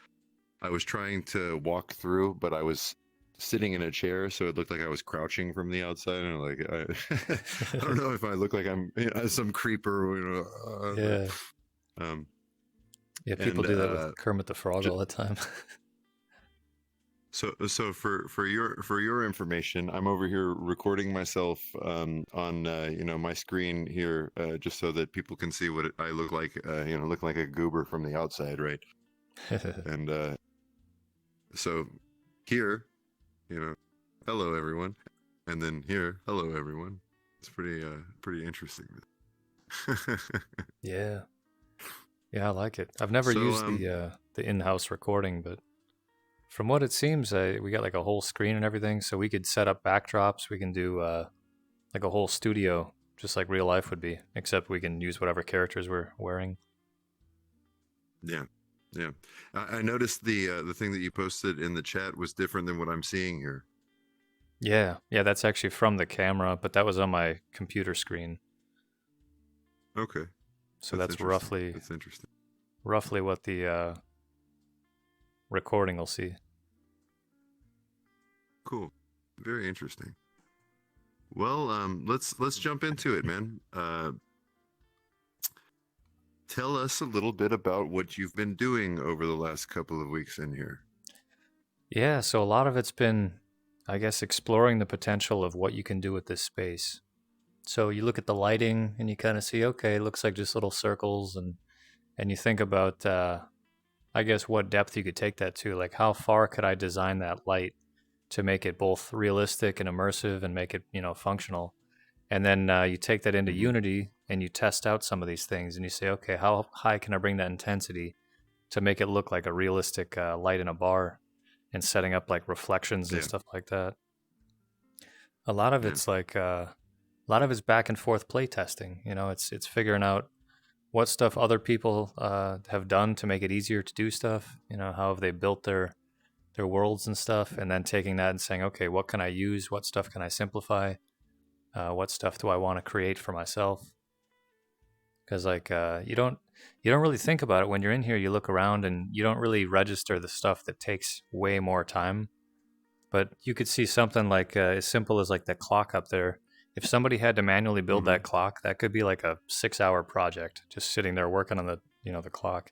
I was trying to walk through, but I was sitting in a chair, so it looked like I was crouching from the outside, and like I don't know if I look like I'm some creeper. Yeah. Um, Yeah, people do that with Kermit the Frog all the time. So for your information, I'm over here recording myself on my screen here, just so that people can see what I look like. Look like a goober from the outside, right? And so here, hello everyone, and then here, hello everyone. It's pretty interesting. Yeah, I like it. I've never used the in-house recording, but from what it seems, we got like a whole screen and everything, so we could set up backdrops. We can do like a whole studio, just like real life would be, except we can use whatever characters we're wearing. Yeah. I noticed the thing that you posted in the chat was different than what I'm seeing here. Yeah, that's actually from the camera, but that was on my computer screen. Okay. So that's roughly what the recording will see. Cool. Very interesting. Well, let's jump into it, man. Tell us a little bit about what you've been doing over the last couple of weeks in here. Yeah, so a lot of it's been, I guess, exploring the potential of what you can do with this space. So you look at the lighting and you kind of see, okay, it looks like just little circles, and you think about, I guess, what depth you could take that to. Like, how far could I design that light to make it both realistic and immersive and make it, functional? And then you take that into Unity and you test out some of these things and you say, okay, how high can I bring that intensity to make it look like a realistic light in a bar, and setting up like reflections and stuff like that. A lot of it's like, a lot of it's back and forth play testing. It's figuring out what stuff other people have done to make it easier to do stuff. How have they built their worlds and stuff, and then taking that and saying, okay, what can I use? What stuff can I simplify? What stuff do I want to create for myself? Because like you don't really think about it when you're in here. You look around and you don't really register the stuff that takes way more time. But you could see something like as simple as like the clock up there. If somebody had to manually build that clock, that could be like a 6-hour project, just sitting there working on the the clock.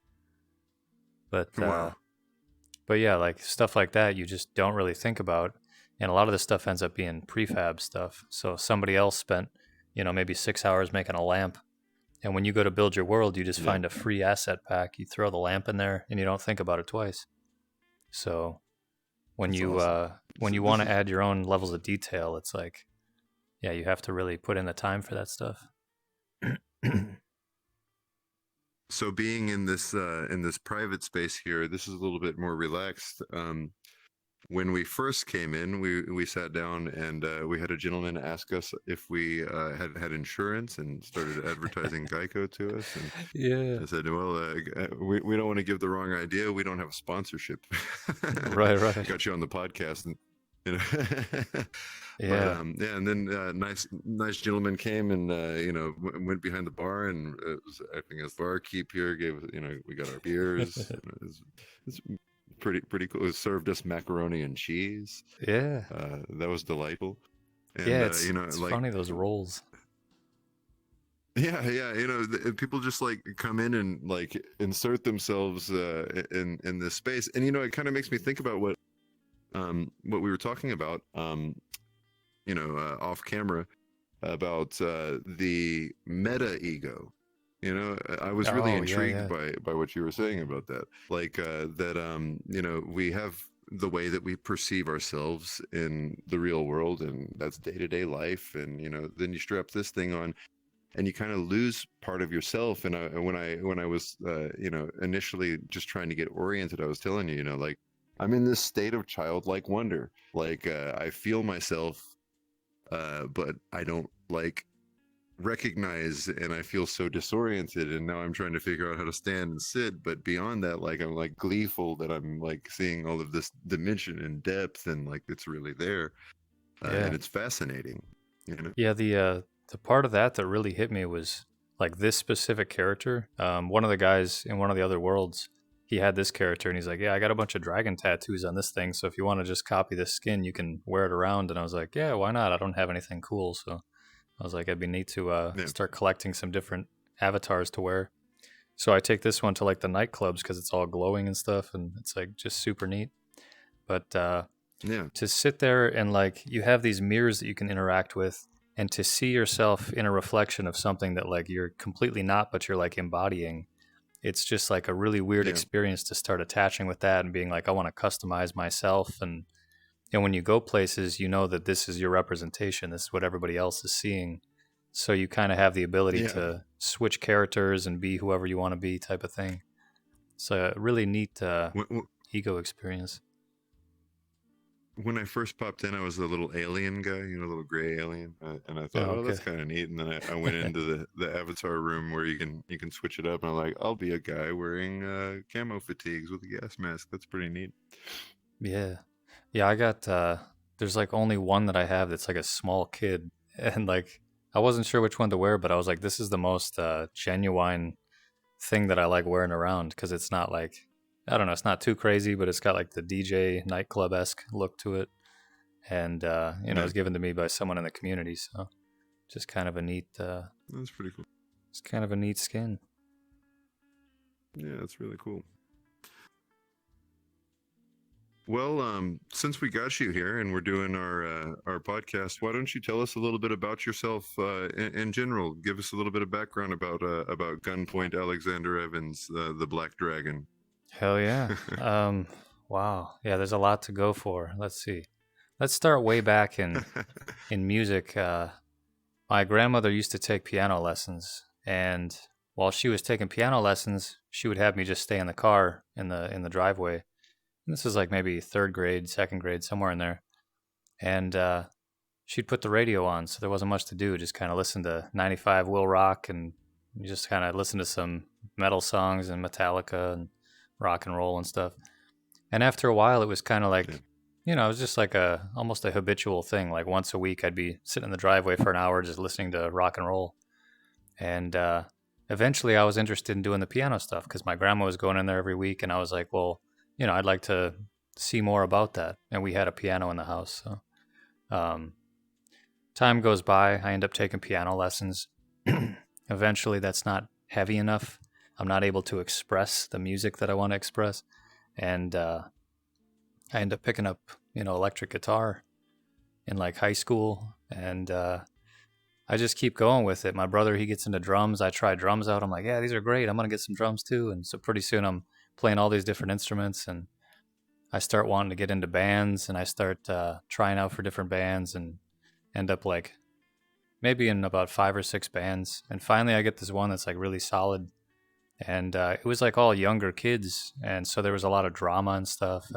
But wow. But yeah, like stuff like that you just don't really think about. And a lot of this stuff ends up being prefab stuff. So somebody else spent, maybe 6 hours making a lamp. And when you go to build your world, you just find a free asset pack. You throw the lamp in there and you don't think about it twice. So when you want to add your own levels of detail, it's like, yeah, you have to really put in the time for that stuff. So being in this private space here, this is a little bit more relaxed. When we first came in, we sat down and we had a gentleman ask us if we had insurance, and started advertising Geico to us. And yeah, I said, well, we don't want to give the wrong idea. We don't have a sponsorship. Right. Got you on the podcast, and yeah. But, and then nice gentleman came and went behind the bar and was acting as barkeep here. Gave we got our beers. It's pretty cool. It served us macaroni and cheese. Yeah, that was delightful. And, it's like, funny, those rolls. Yeah, people just like come in and like insert themselves in this space, and it kind of makes me think about what we were talking about, off camera, about the meta ego. You know, I was really Oh, yeah, intrigued yeah. by what you were saying about that. Like that, you know, we have the way that we perceive ourselves in the real world, and that's day to day life. And you know, then you strap this thing on, and you kind of lose part of yourself. And when I was, you know, initially just trying to get oriented, I was telling you, you know, like I'm in this state of childlike wonder. Like I feel myself, but I don't like recognize, and I feel so disoriented, and now I'm trying to figure out how to stand and sit. But beyond that, like I'm like gleeful that I'm like seeing all of this dimension and depth, and like it's really there, and Yeah. it's fascinating, you know. Yeah, the part of that that really hit me was like this specific character. One of the guys in one of the other worlds, he had this character, and he's like, "Yeah, I got a bunch of dragon tattoos on this thing, so if you want to just copy this skin, you can wear it around." And I was like, "Yeah, why not? I don't have anything cool." So I was like, "It'd be neat to Yeah, start collecting some different avatars to wear." So I take this one to like the nightclubs because it's all glowing and stuff, and it's like just super neat. But yeah, to sit there and like you have these mirrors that you can interact with, and to see yourself in a reflection of something that like you're completely not, but you're like embodying, it's just like a really weird yeah, experience to start attaching with that and being like, I want to customize myself. And when you go places, you know that this is your representation, this is what everybody else is seeing, so you kind of have the ability yeah. to switch characters and be whoever you want to be, type of thing. It's a really neat When, ego experience. when I first popped in, I was a little alien guy, you know, a little gray alien, and I thought, Oh, oh, that's okay. kind of neat. And then I went into the avatar room where you can switch it up, and I'm like, I'll be a guy wearing camo fatigues with a gas mask. That's pretty neat. Yeah. Yeah, I got there's like only one that I have that's like a small kid and like I wasn't sure which one to wear, but I was like this is the most genuine thing that I like wearing around because it's not like I don't know, it's not too crazy, but it's got like the DJ nightclub-esque look to it. And you know, it Yeah, was given to me by someone in the community, so just kind of a neat that's pretty cool. it's kind of a neat skin. Yeah, that's really cool. Well, since we got you here and we're doing our podcast, why don't you tell us a little bit about yourself in general? Give us a little bit of background about Gunpoint Alexander Evans, the Black Dragon. Hell yeah. Wow. Yeah, there's a lot to go for. Let's see. Let's start way back in music. My grandmother used to take piano lessons, and while she was taking piano lessons, she would have me just stay in the car in the driveway. And this is like maybe third grade, second grade, somewhere in there. And she'd put the radio on, so there wasn't much to do. Just kind of listen to 95 Will Rock, and you just kind of listen to some metal songs and Metallica and rock and roll and stuff. And after a while, it was kind of Yeah, like, you know, it was just like a almost a habitual thing. Like once a week, I'd be sitting in the driveway for an hour just listening to rock and roll. And eventually, I was interested in doing the piano stuff because my grandma was going in there every week, and I was like, well, you know, I'd like to see more about that. And we had a piano in the house, so um, time goes by. I end up taking piano lessons. Eventually, that's not heavy enough. I'm not able to express the music that I want to express, and I end up picking up, you know, electric guitar in like high school, and I just keep going with it. My brother, he gets into drums. I try drums out. I'm like, yeah, these are great. I'm gonna get some drums too. And so pretty soon, I'm playing all these different instruments, and I start wanting to get into bands, and I start trying out for different bands, and end up like maybe in about 5 or 6 bands. And finally, I get this one that's like really solid, and it was like all younger kids, and so there was a lot of drama and stuff,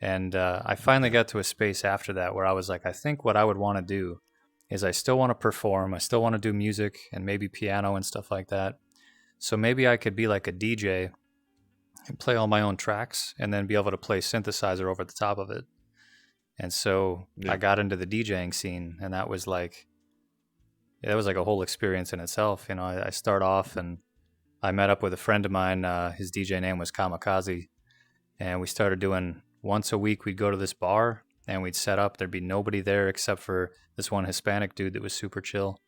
and I finally yeah, got to a space after that where I was like, I think what I would want to do is I still want to perform, I still want to do music and maybe piano and stuff like that. So maybe I could be like a DJ and play all my own tracks and then be able to play synthesizer over the top of it. And so yeah, I got into the DJing scene, and that was like a whole experience in itself. You know, I start off and I met up with a friend of mine. His DJ name was Kamikaze, and we started doing once a week. We'd go to this bar and we'd set up. There'd be nobody there except for this one Hispanic dude that was super chill,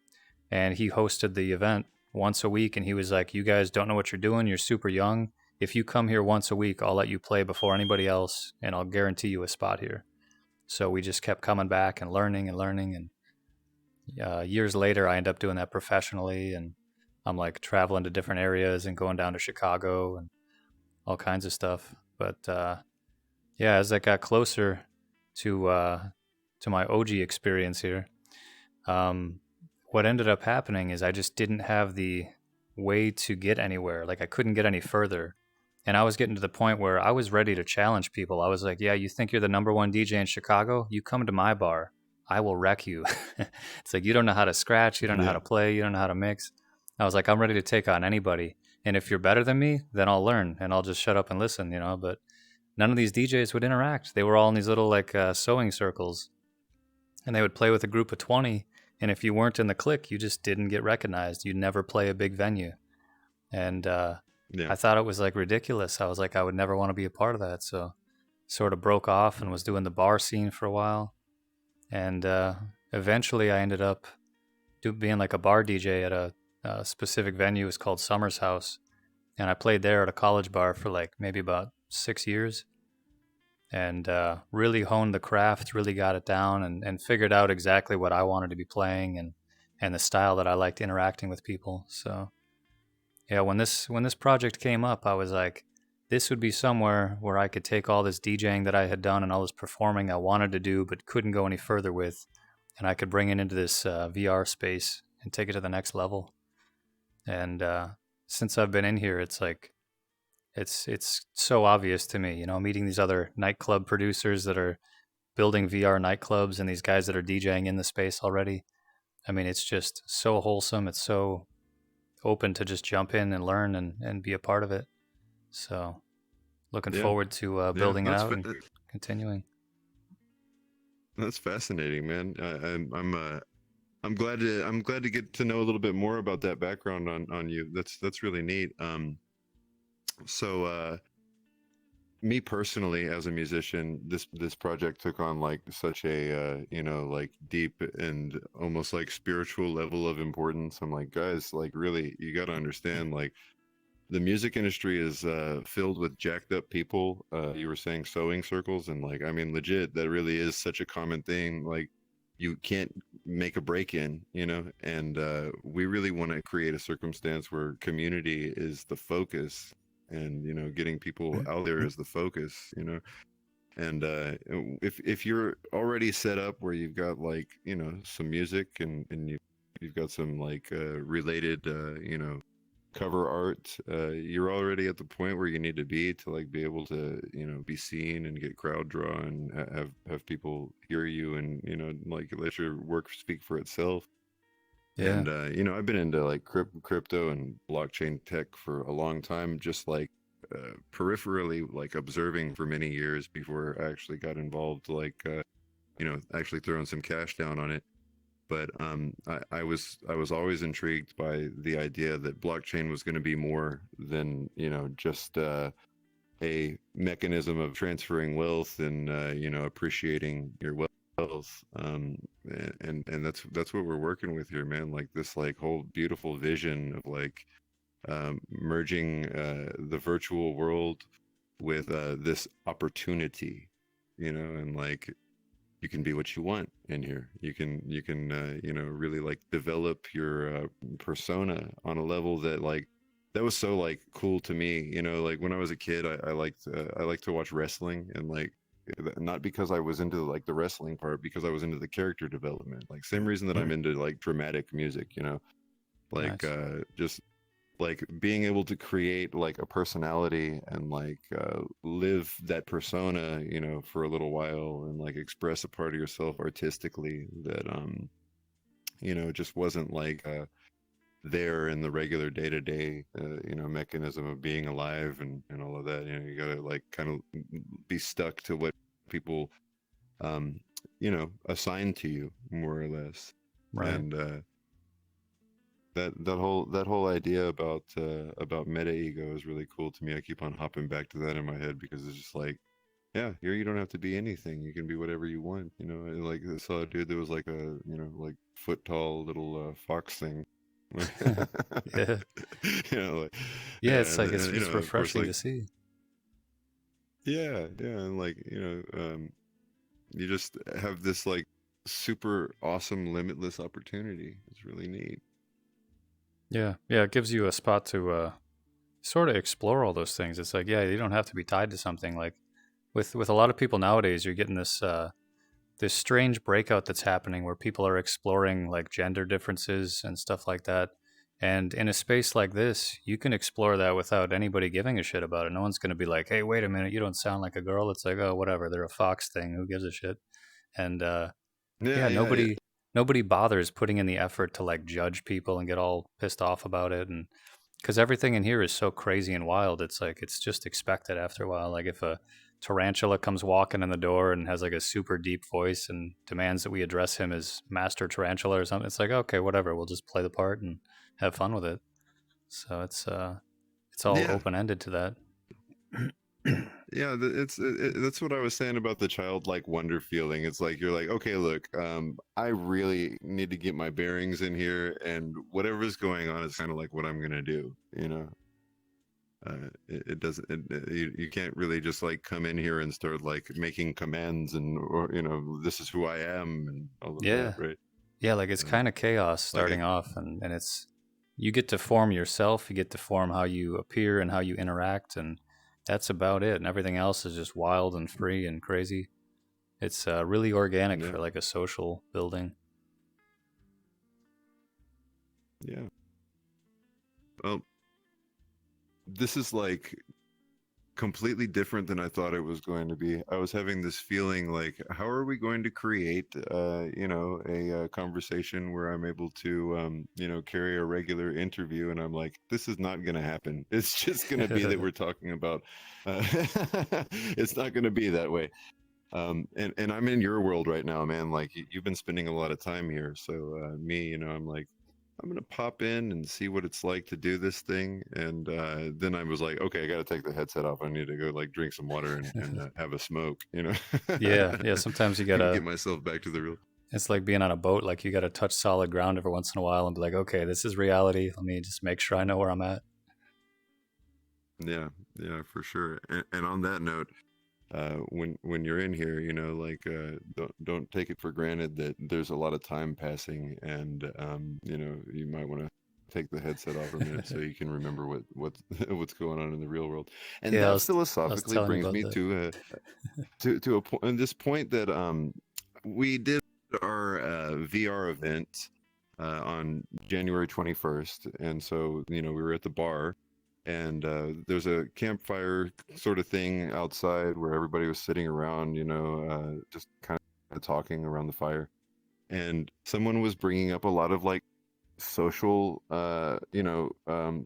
and he hosted the event once a week. And he was like, "You guys don't know what you're doing. You're super young. If you come here once a week, I'll let you play before anybody else, and I'll guarantee you a spot here." So we just kept coming back and learning and learning, and years later, I end up doing that professionally, and I'm like traveling to different areas and going down to Chicago and all kinds of stuff. But yeah, as I got closer to my OG experience here, what ended up happening is I just didn't have the way to get anywhere. Like I couldn't get any further. And I was getting to the point where I was ready to challenge people. I was like, yeah, you think you're the number one DJ in Chicago? You come to my bar. I will wreck you. It's like, you don't know how to scratch. You don't know how to play. You don't know how to mix. I was like, I'm ready to take on anybody. And if you're better than me, then I'll learn and I'll just shut up and listen, But none of these DJs would interact. They were all in these little like sewing circles. And they would play with a group of 20. And if you weren't in the clique, you just didn't get recognized. You'd never play a big venue. And I thought it was like ridiculous. I was like, I would never want to be a part of that. So sort of broke off and was doing the bar scene for a while. And eventually I ended up being like a bar DJ at a specific venue. It's called Summer's House. And I played there at a college bar for like maybe about 6 years. And really honed the craft, really got it down and figured out exactly what I wanted to be playing and the style that I liked interacting with people. So yeah, when this project came up, I was like, this would be somewhere where I could take all this DJing that I had done and all this performing I wanted to do but couldn't go any further with, and I could bring it into this VR space and take it to the next level. And since I've been in here, it's like, it's so obvious to me, meeting these other nightclub producers that are building VR nightclubs and these guys that are DJing in the space already. I mean, it's just so wholesome. It's so open to just jump in and learn and be a part of it. So looking forward to building it out and continuing. That's fascinating, man. I'm glad to get to know a little bit more about that background on you. That's really neat. So me personally, as a musician, this project took on like such a like deep and almost like spiritual level of importance. I'm like, guys, like really, you got to understand, like the music industry is filled with jacked up people. You were saying sewing circles, and like, I mean, legit, that really is such a common thing. Like, you can't make a break in, and we really want to create a circumstance where community is the focus. And getting people out there is the focus, and if you're already set up where you've got like some music and you've got some like related cover art, you're already at the point where you need to be to like be able to be seen and get crowd draw and have people hear you and like let your work speak for itself. Yeah. And I've been into like crypto and blockchain tech for a long time, just like peripherally, like observing for many years before I actually got involved, like actually throwing some cash down on it. But I was always intrigued by the idea that blockchain was going to be more than just a mechanism of transferring wealth and appreciating your wealth. And that's what we're working with here, man. Like this like whole beautiful vision of like merging the virtual world with this opportunity, and like you can be what you want in here. You can really like develop your persona on a level that like that was so like cool to me. Like when I was a kid, I liked to watch wrestling, and like not because I was into like the wrestling part, because I was into the character development. Like same reason that I'm into like dramatic music, like nice. Just like being able to create like a personality and like live that persona, for a little while and like express a part of yourself artistically that just wasn't like there in the regular day-to-day mechanism of being alive and all of that. You gotta like kind of be stuck to what people assign to you, more or less. Right. And that whole idea about meta ego is really cool to me. I keep on hopping back to that in my head because it's just like, yeah, here you don't have to be anything. You can be whatever you want. Like I saw a dude that was like a like foot tall little fox thing. Yeah. Like, it's like it's course, refreshing like, to see. Yeah, and like you just have this like super awesome, limitless opportunity. It's really neat. Yeah, yeah, it gives you a spot to sort of explore all those things. It's like, yeah, you don't have to be tied to something. Like with a lot of people nowadays, you're getting this strange breakout that's happening where people are exploring like gender differences and stuff like that. And in a space like this, you can explore that without anybody giving a shit about it. No one's going to be like, "Hey, wait a minute, you don't sound like a girl." It's like, "Oh, whatever, they're a fox thing. Who gives a shit?" And Yeah, yeah, yeah, yeah. nobody bothers putting in the effort to like judge people and get all pissed off about it. And because everything in here is so crazy and wild, it's like it's just expected after a while. Like if a tarantula comes walking in the door and has like a super deep voice and demands that we address him as Master Tarantula or something, it's like, okay, whatever, we'll just play the part and have fun with it. So it's all Yeah, open ended to that. yeah, that's what I was saying about the childlike wonder feeling. It's like you're like, okay, look, I really need to get my bearings in here, and whatever's going on is kind of like what I'm gonna do, you know. It doesn't. You can't really just like come in here and start like making commands and or you know this is who I am and all of that, Yeah. right? Yeah, like it's Uh, kind of chaos like starting off, and it's you get to form yourself, you get to form how you appear and how you interact, and that's about it. And everything else is just wild and free and crazy. It's really organic yeah, for like a social building. yeah. Well, this is like completely different than I thought it was going to be. I was having this feeling like, how are we going to create, you know, a conversation where I'm able to, you know, carry a regular interview? And I'm like, this is not going to happen. It's just going to be that we're talking about. Uh, it's not going to be that way. And I'm in your world right now, man. Like you've been spending a lot of time here. So me, you know, I'm like, I'm gonna pop in and see what it's like to do this thing. And then I was like, okay, I got to take the headset off. I need to go like drink some water and have a smoke, you know, Yeah, yeah. Sometimes you get gotta. myself back to the real. It's like being on a boat. Like you gotta touch solid ground every once in a while and be like, okay, this is reality. Let me just make sure I know where I'm at. Yeah, yeah, for sure. And on that note, when you're in here, you know, like don't take it for granted that there's a lot of time passing, and you know, you might want to take the headset off for a minute so you can remember what's what's going on in the real world. And Yeah, that I was philosophically telling you brings about me that. to a point, this point that we did our VR event on January 21st, and so you know we were at the bar and there's a campfire sort of thing outside where everybody was sitting around, you know, just kind of talking around the fire. And someone was bringing up a lot of like social, you know,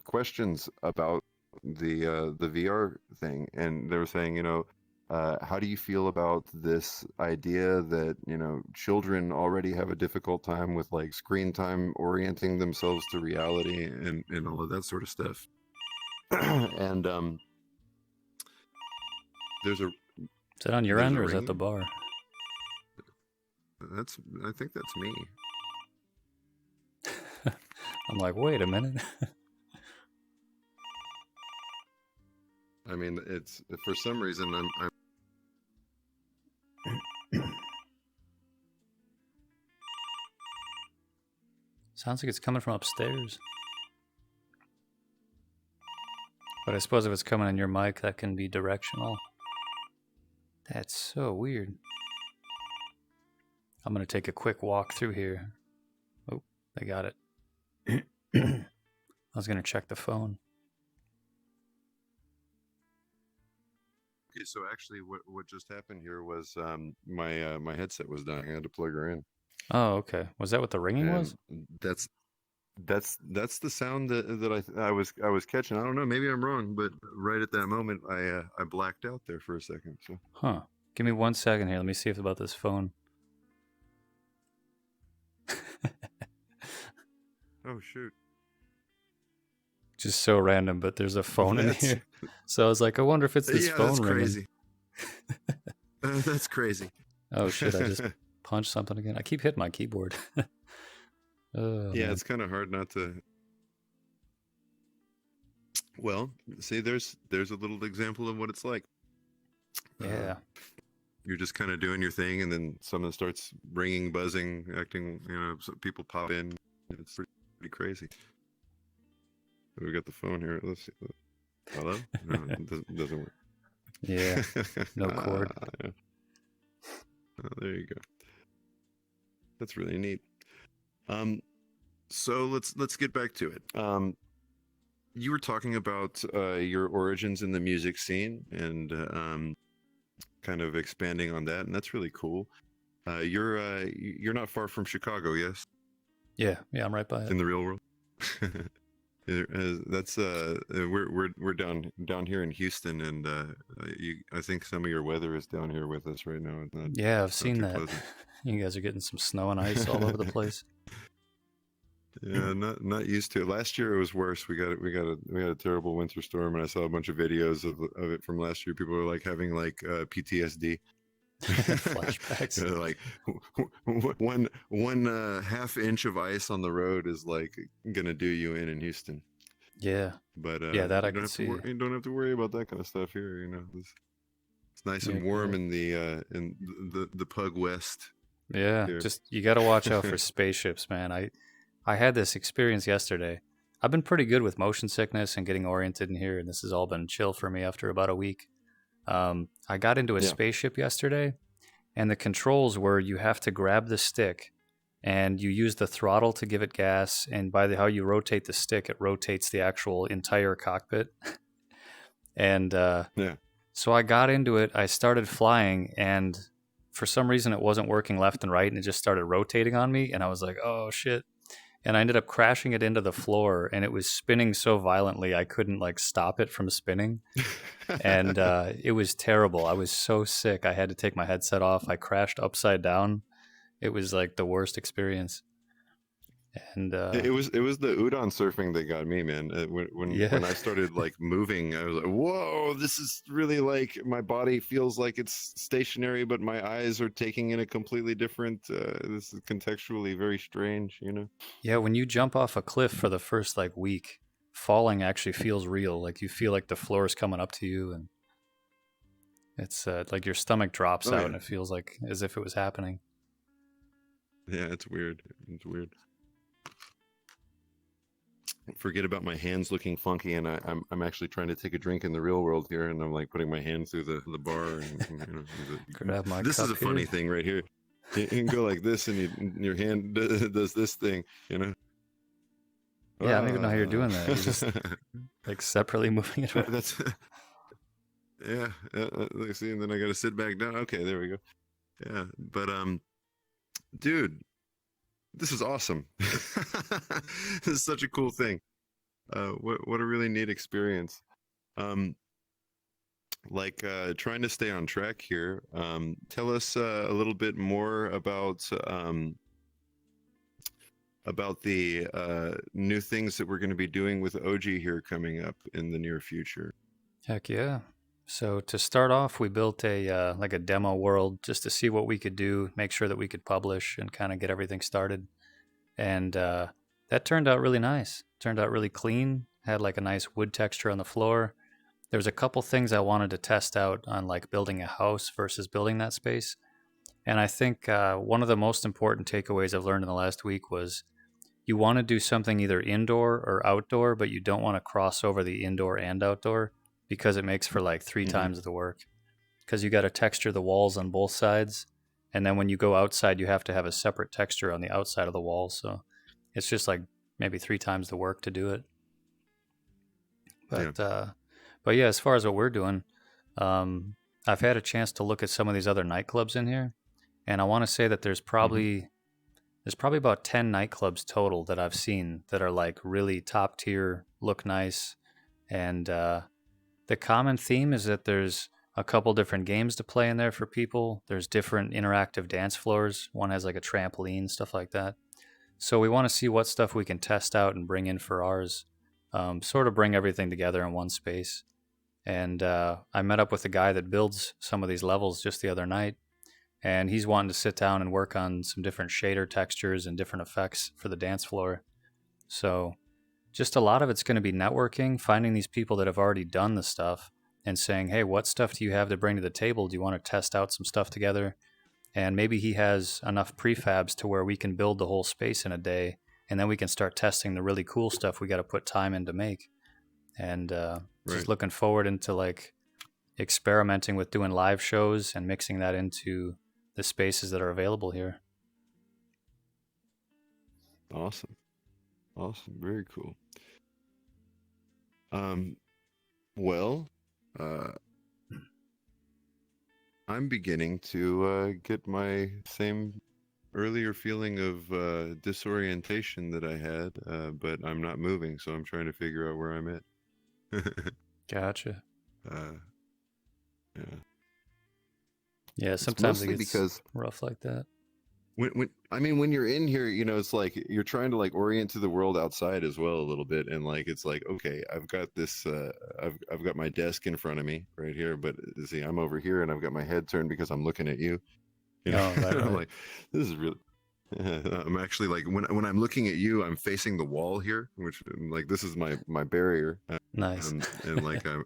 questions about the VR thing, and they were saying, you know. How do you feel about this idea that you know children already have a difficult time with like screen time orienting themselves to reality and all of that sort of stuff? And there's a Is that on your there's end a or is that the ringing. bar? That's I think that's me. I'm like, wait a minute. I mean, it's for some reason I'm Sounds like it's coming from upstairs. But I suppose if it's coming in your mic, that can be directional. That's so weird. I'm going to take a quick walk through here. Oh, they got it. I was going to check the phone. okay. So actually, what just happened here was my headset was dying. I had to plug her in, Oh, okay. Was that what the ringing and was? that's that's the sound that I was catching. I don't know, maybe I'm wrong, but right at that moment I blacked out there for a second. So Huh. Give me 1 second here. Let me see if about this phone. oh shoot, Just so random, but there's a phone in that's here. So I was like, I wonder if it's this yeah, phone that's ringing. crazy. That's crazy. Oh shit, I just punched something again. I keep hitting my keyboard. Oh, Yeah, man. it's kind of hard not to. Well, see, there's a little example of what it's like. Yeah. you're just kind of doing your thing, and then someone starts ringing, buzzing, acting. So people pop in. It's pretty crazy. We got the phone here. Let's see. Hello? No, it doesn't work. Yeah, no cord. Yeah. Oh, there you go. That's really neat. So let's get back to it. You were talking about your origins in the music scene and kind of expanding on that, and that's really cool. You're not far from Chicago, yes? Yeah, I'm right by it. In the real world. That's we're down here in Houston, and I think some of your weather is down here with us right now. Yeah, I've seen that. Pleasant. You guys are getting some snow and ice all over the place. Yeah, not used to it. Last year it was worse. We got a terrible winter storm, and I saw a bunch of videos of it from last year. People were like having PTSD. Flashbacks. Like one half inch of ice on the road is like gonna do you in Houston. Yeah, but yeah, that I can see. You don't have to worry about that kind of stuff here. It's nice and warm in the Pug West. Yeah, here. Just you got to watch out for spaceships, man. I had this experience yesterday. I've been pretty good with motion sickness and getting oriented in here, and this has all been chill for me after about a week. I got into a spaceship yesterday, and the controls were you have to grab the stick and you use the throttle to give it gas, and by how you rotate the stick, it rotates the actual entire cockpit. And so I got into it, I started flying, and for some reason it wasn't working left and right, and it just started rotating on me, and I was like, oh shit. And I ended up crashing it into the floor, and it was spinning so violently I couldn't stop it from spinning. And it was terrible. I was so sick. I had to take my headset off. I crashed upside down. It was the worst experience. And it was the udon surfing that got me, man. When I started moving, I was like, whoa, this is really my body feels like it's stationary, but my eyes are taking in a completely different, this is contextually very strange, Yeah, when you jump off a cliff for the first week, falling actually feels real. You feel like the floor is coming up to you, and it's your stomach drops out, and it feels as if it was happening. Yeah, it's weird. Forget about my hands looking funky, and I'm actually trying to take a drink in the real world here, and I'm putting my hand through the bar. And grab my this cup is a funny thing right here. You can go like this, and your hand does this thing, Yeah, I don't even know how you're doing that. You're just separately moving it around. That's yeah. See, and then I got to sit back down. Okay, there we go. Yeah, but dude. This is awesome. This is such a cool thing. What a really neat experience. Trying to stay on track here. Tell us a little bit more about the new things that we're going to be doing with OG here coming up in the near future. Heck yeah. So to start off, we built a demo world just to see what we could do, make sure that we could publish and kind of get everything started. And that turned out really nice. Turned out really clean. Had a nice wood texture on the floor. There was a couple things I wanted to test out on building a house versus building that space. And I think one of the most important takeaways I've learned in the last week was you want to do something either indoor or outdoor, but you don't want to cross over the indoor and outdoor, because it makes for 3 times the work. Because you got to texture the walls on both sides, and then when you go outside, you have to have a separate texture on the outside of the wall. So it's just maybe 3 times the work to do it. But yeah, as far as what we're doing, I've had a chance to look at some of these other nightclubs in here, and I want to say that there's probably about 10 nightclubs total that I've seen that are really top tier, look nice, and the common theme is that there's a couple different games to play in there for people. There's different interactive dance floors. One has a trampoline, stuff like that. So we want to see what stuff we can test out and bring in for ours. Sort of bring everything together in one space. And I met up with the guy that builds some of these levels just the other night. And he's wanting to sit down and work on some different shader textures and different effects for the dance floor. So just a lot of it's going to be networking, finding these people that have already done the stuff, and saying, hey, what stuff do you have to bring to the table? Do you want to test out some stuff together? And maybe he has enough prefabs to where we can build the whole space in a day, and then we can start testing the really cool stuff we got to put time in to make. And just looking forward into like experimenting with doing live shows and mixing that into the spaces that are available here. Awesome. Very cool. Well, I'm beginning to get my same earlier feeling of disorientation that I had, but I'm not moving, so I'm trying to figure out where I'm at. Gotcha. Yeah. Yeah, sometimes it gets because rough like that. When you're in here, it's like you're trying to like orient to the world outside as well a little bit, and like it's like, okay, I've got this, I've got my desk in front of me right here, but see, I'm over here and I've got my head turned because I'm looking at you. Right. I'm like, this is really. I'm actually like when I'm looking at you, I'm facing the wall here, which like this is my barrier. Nice. And like I'm,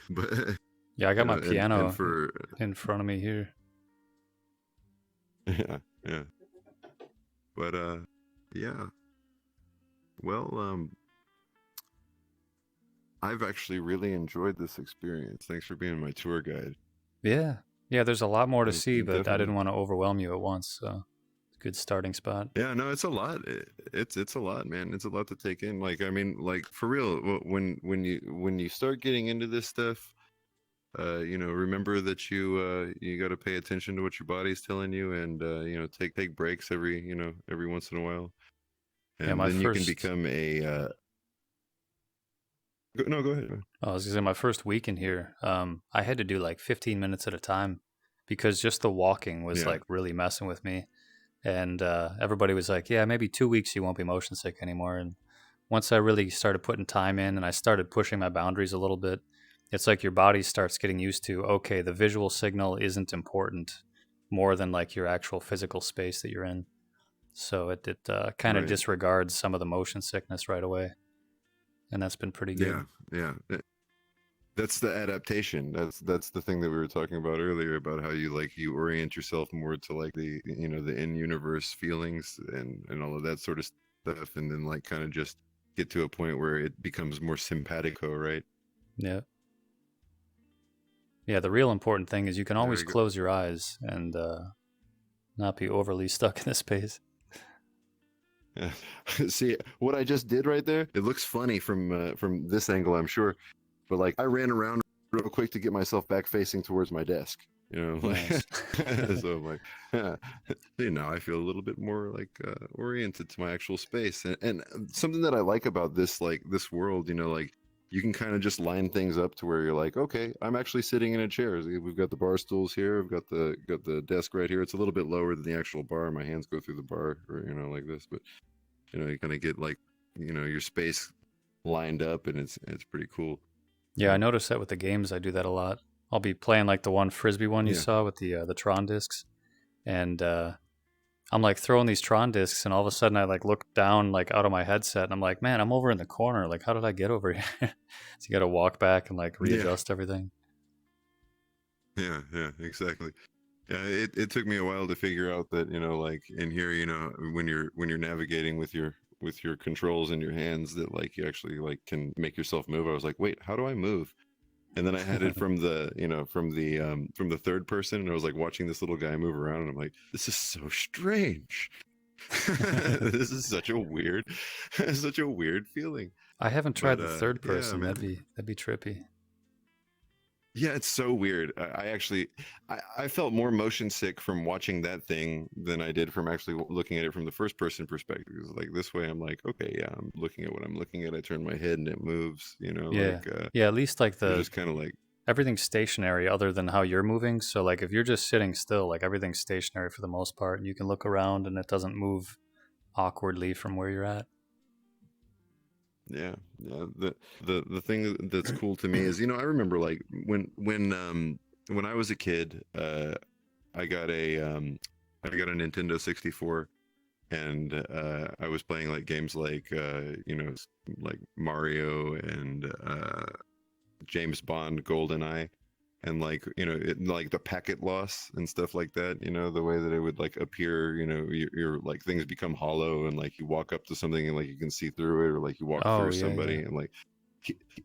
but yeah, I got my piano and in front of me here. Yeah. But yeah. Well, I've actually really enjoyed this experience. Thanks for being my tour guide. Yeah, there's a lot more to see, but Definitely. I didn't want to overwhelm you at once, so it's a good starting spot. Yeah, no, it's a lot. It's a lot, man. It's a lot to take in. Like, I mean, like for real, when you start getting into this stuff, remember that you got to pay attention to what your body's telling you, and take breaks every once in a while, and then you can become a. No, go ahead. I was gonna say my first week in here, I had to do like 15 minutes at a time because just the walking was like really messing with me, and everybody was like, "Yeah, maybe 2 weeks you won't be motion sick anymore." And once I really started putting time in and I started pushing my boundaries a little bit, it's like your body starts getting used to, okay, the visual signal isn't important more than like your actual physical space that you're in. So it kind of disregards some of the motion sickness right away. And that's been pretty good. Yeah. That's the adaptation. That's the thing that we were talking about earlier about how you orient yourself more to like the the in-universe feelings and all of that sort of stuff, and then like kind of just get to a point where it becomes more simpatico, right? Yeah. Yeah, the real important thing is you can always close your eyes and not be overly stuck in this space. Yeah. See what I just did right there? It looks funny from this angle, I'm sure, but like I ran around real quick to get myself back facing towards my desk. Nice. So I'm like, now I feel a little bit more like oriented to my actual space, and something that I like about this world, like you can kind of just line things up to where you're like, okay, I'm actually sitting in a chair. We've got the bar stools here. We've got the desk right here. It's a little bit lower than the actual bar. My hands go through the bar, or, like this. But you kind of get like, your space lined up, and it's pretty cool. Yeah, I noticed that with the games. I do that a lot. I'll be playing like the one Frisbee one you saw with the Tron discs, and I'm like throwing these Tron discs, and all of a sudden I like look down like out of my headset, and I'm like, man, I'm over in the corner. Like, how did I get over here? So you got to walk back and like readjust everything. Yeah, exactly. Yeah, it took me a while to figure out that like in here, when you're navigating with your controls in your hands, that like you actually like can make yourself move. I was like, wait, how do I move? And then I had it from the from the third person, and I was like watching this little guy move around, and I'm like, this is so strange. This is such a weird feeling. I haven't tried the third person. That'd be trippy. Yeah, it's so weird. I felt more motion sick from watching that thing than I did from actually looking at it from the first person perspective. Like this way, I'm like, okay, yeah, I'm looking at what I'm looking at. I turn my head and it moves. Yeah, at least like just kind of like everything's stationary other than how you're moving. So like if you're just sitting still, like everything's stationary for the most part. You can look around and it doesn't move awkwardly from where you're at. Yeah. The thing that's cool to me is, I remember like when I was a kid, I got a Nintendo 64, and I was playing like games like like Mario and James Bond GoldenEye, and like, you know, like the packet loss and stuff like that, you know, the way that it would like appear, you know, you're like things become hollow, and like you walk up to something and like you can see through it, or like you walk Oh through yeah, somebody, yeah. and like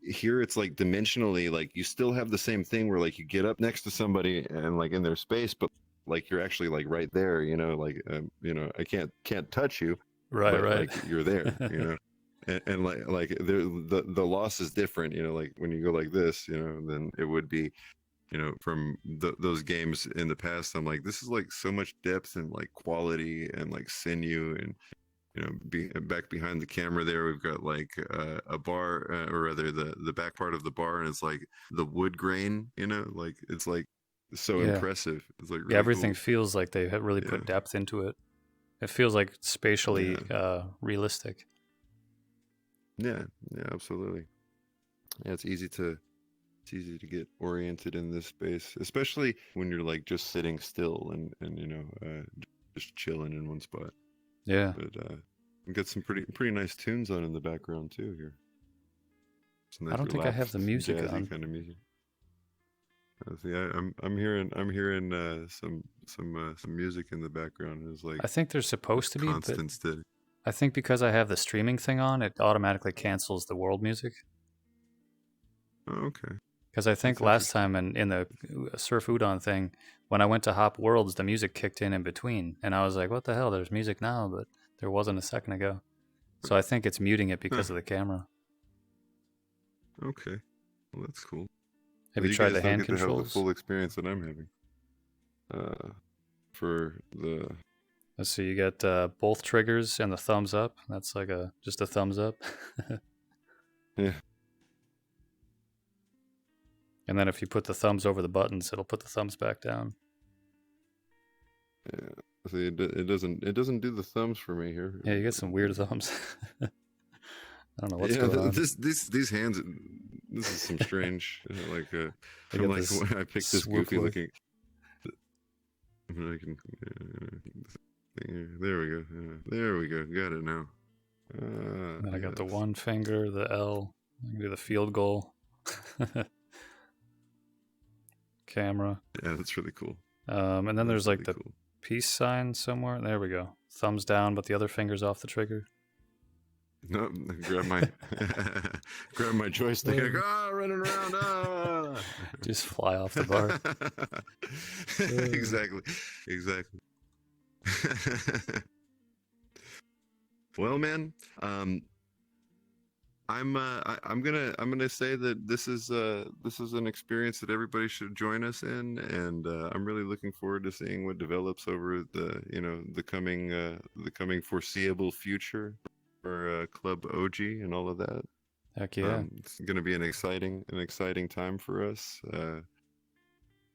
here it's like dimensionally, like you still have the same thing where like you get up next to somebody and like in their space, but like you're actually like right there, you know, like you know, I can't touch you, Right, but right. like you're there, you know. And like the loss is different, you know, like when you go like this, you know, then it would be, you know, from those games in the past. I'm like, this is like so much depth and like quality and like sinew. And you know, back behind the camera there, we've got like a bar, or rather the back part of the bar, and it's like the wood grain, you know, like it's like so Yeah. impressive. It's like Yeah, really everything cool. feels like they have really Yeah, put depth into it. It feels like spatially yeah, realistic. yeah, yeah, absolutely. Yeah, it's easy to get oriented in this space, especially when you're like just sitting still and you know, just chilling in one spot. Yeah. But we got some pretty nice tunes on in the background too here. Some I nice don't think I have relaxed, the music jazzy on. kind of music. See, I'm hearing some music in the background. It's like I think there's supposed to be, but constant steady. I think because I have the streaming thing on, it automatically cancels the world music. Oh, okay, Because I think that's last interesting. time in the Surf Udon thing, when I went to Hop Worlds, the music kicked in between. And I was like, what the hell? There's music now, but there wasn't a second ago. So I think it's muting it Huh, because of the camera. okay, well that's cool. Have Well, you you tried guys the don't hand get to have the controls? full experience that I'm having. For the Let's see, you got both triggers and the thumbs up. That's like just a thumbs up. yeah, And then if you put the thumbs over the buttons, it'll put the thumbs back down. yeah. See, it doesn't do the thumbs for me here. Yeah, you get some weird thumbs. I don't know what's Yeah, going on. these hands. This is some strange. Like They I'm got like, this when I picked this swoop goofy look. looking. I mean, I can. There we go. There we go. Got it now. And then I got the Yes. one finger, the L. I can do the field goal. Camera. Yeah, that's really cool. And then there's That's like really the cool. peace sign somewhere. There we go. Thumbs down, but the other finger's off the trigger. No, grab my grab my joystick. I go, running around. Ah. Just fly off the bar. Exactly. Well, man, I'm gonna say that this is an experience that everybody should join us in, and I'm really looking forward to seeing what develops over the coming foreseeable future for Club OG and all of that. Heck yeah. It's gonna be an exciting time for us.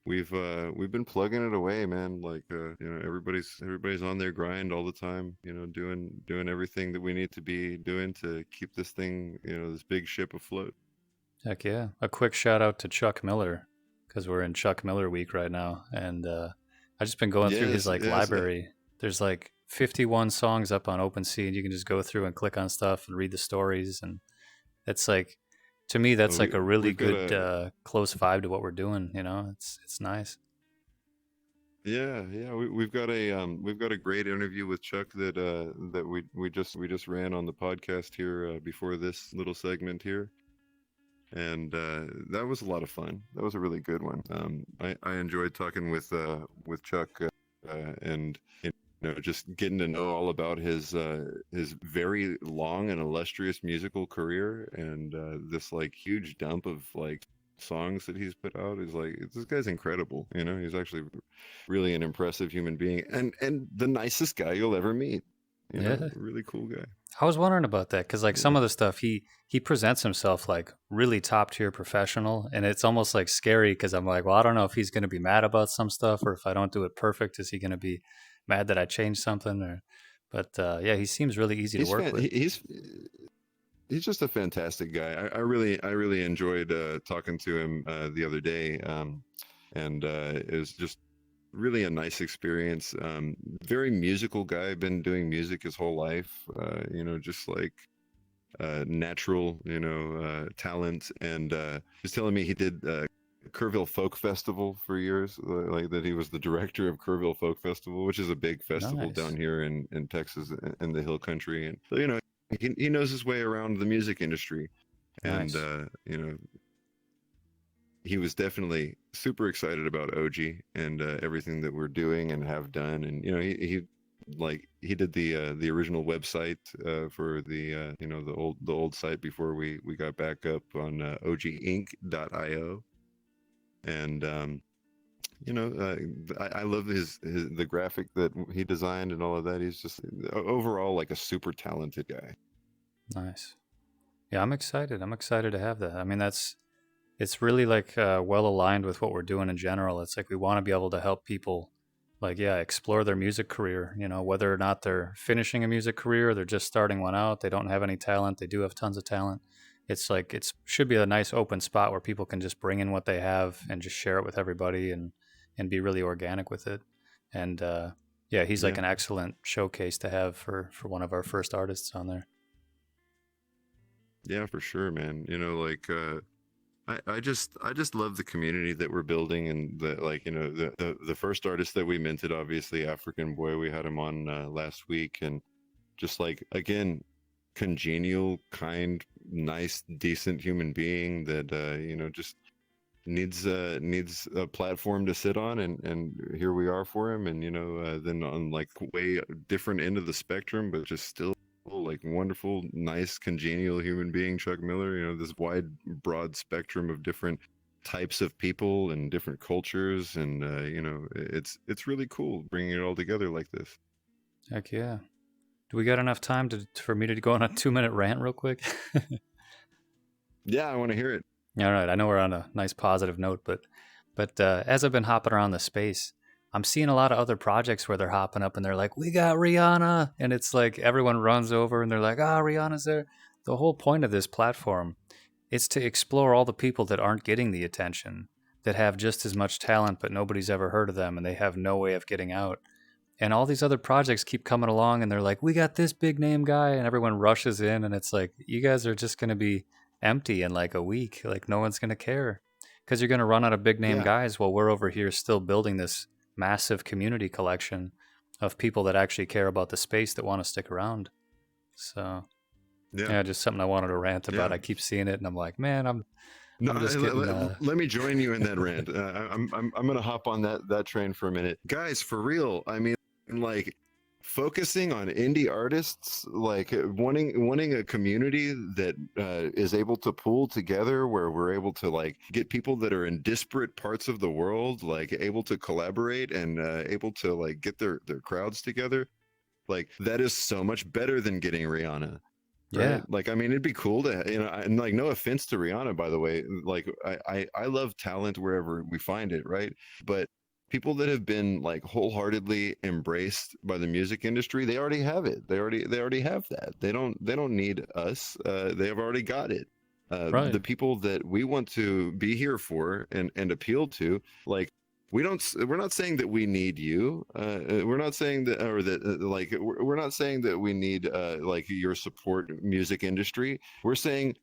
We've been plugging it away, man. Like everybody's on their grind all the time. You know, doing everything that we need to be doing to keep this thing, this big ship afloat. Heck yeah. A quick shout out to Chuck Miller, because we're in Chuck Miller week right now. And I just been going through his Yes, yes. library. There's like 51 songs up on OpenSea, and you can just go through and click on stuff and read the stories. And it's like, to me, that's like a really we've got good close vibe to what we're doing. It's nice. Yeah. We've got a great interview with Chuck that we just ran on the podcast here before this little segment here, and that was a lot of fun. That was a really good one. I enjoyed talking with Chuck, and just getting to know all about his very long and illustrious musical career, and this like huge dump of like songs that he's put out. Is like, this guy's incredible. He's actually really an impressive human being, and the nicest guy you'll ever meet. Yeah. Really cool guy. I was wondering about that because, like, Yeah. some of the stuff he presents himself like really top tier professional, and it's almost like scary because I'm like, well, I don't know if he's going to be mad about some stuff, or if I don't do it perfect, is he going to be mad that I changed something? But yeah, he seems really easy to work with. He's just a fantastic guy. I really enjoyed talking to him the other day, and it was just really a nice experience. Very musical guy, been doing music his whole life. Just like natural, talent, and he's telling me he did Kerrville Folk Festival for years, like that he was the director of Kerrville Folk Festival, which is a big festival Nice. down here in Texas, in the Hill Country, and so, he knows his way around the music industry, and Nice. he was definitely super excited about OG and everything that we're doing and have done, and he did the original website for the the old site before we got back up on oginc.io, and I love his the graphic that he designed and all of that. He's just overall like a super talented guy. Nice. Yeah, I'm excited. I'm excited to have that. I mean, it's really like well aligned with what we're doing in general. It's like we want to be able to help people, like, yeah, explore their music career, whether or not they're finishing a music career, they're just starting one out, they don't have any talent, they do have tons of talent. It's like, it should be a nice open spot where people can just bring in what they have and just share it with everybody and be really organic with it. And yeah, he's like an excellent showcase to have for one of our first artists on there. Yeah, for sure, man. I just love the community that we're building, and the first artist that we minted, obviously African Boy, we had him on last week, and just like, again, congenial, kind, nice, decent human being that just needs a platform to sit on, and here we are for him, and then on like way different end of the spectrum, but just still like wonderful, nice, congenial human being, Chuck Miller. This wide, broad spectrum of different types of people and different cultures, and it's really cool bringing it all together like this. Heck yeah. Do we got enough time for me to go on a 2-minute rant real quick? Yeah, I want to hear it. All right. I know we're on a nice positive note, but as I've been hopping around the space, I'm seeing a lot of other projects where they're hopping up and they're like, we got Rihanna. And it's like everyone runs over and they're like, Rihanna's there. The whole point of this platform is to explore all the people that aren't getting the attention, that have just as much talent, but nobody's ever heard of them and they have no way of getting out. And all these other projects keep coming along and they're like, we got this big name guy, and everyone rushes in, and it's like, you guys are just going to be empty in like a week. Like, no one's going to care because you're going to run out of big name guys while we're over here still building this massive community collection of people that actually care about the space, that want to stick around. So yeah, just something I wanted to rant about. I keep seeing it and I'm like, man, I'm just getting, let me join you in that rant. I'm gonna hop on that train for a minute, guys. For real, I mean, like, focusing on indie artists, like wanting a community that is able to pull together, where we're able to like get people that are in disparate parts of the world, like able to collaborate and able to like get their crowds together. Like, that is so much better than getting Rihanna. Right? Yeah. Like, I mean, it'd be cool to, and like, no offense to Rihanna, by the way, like I love talent wherever we find it, right? But people that have been like wholeheartedly embraced by the music industry, they already have it. They already have that. They don't need us. They have already got it. Right. The people that we want to be here for and appeal to, like, we're not saying that we need you. We're not saying that, or that like, we're not saying that we need like your support, music industry. We're saying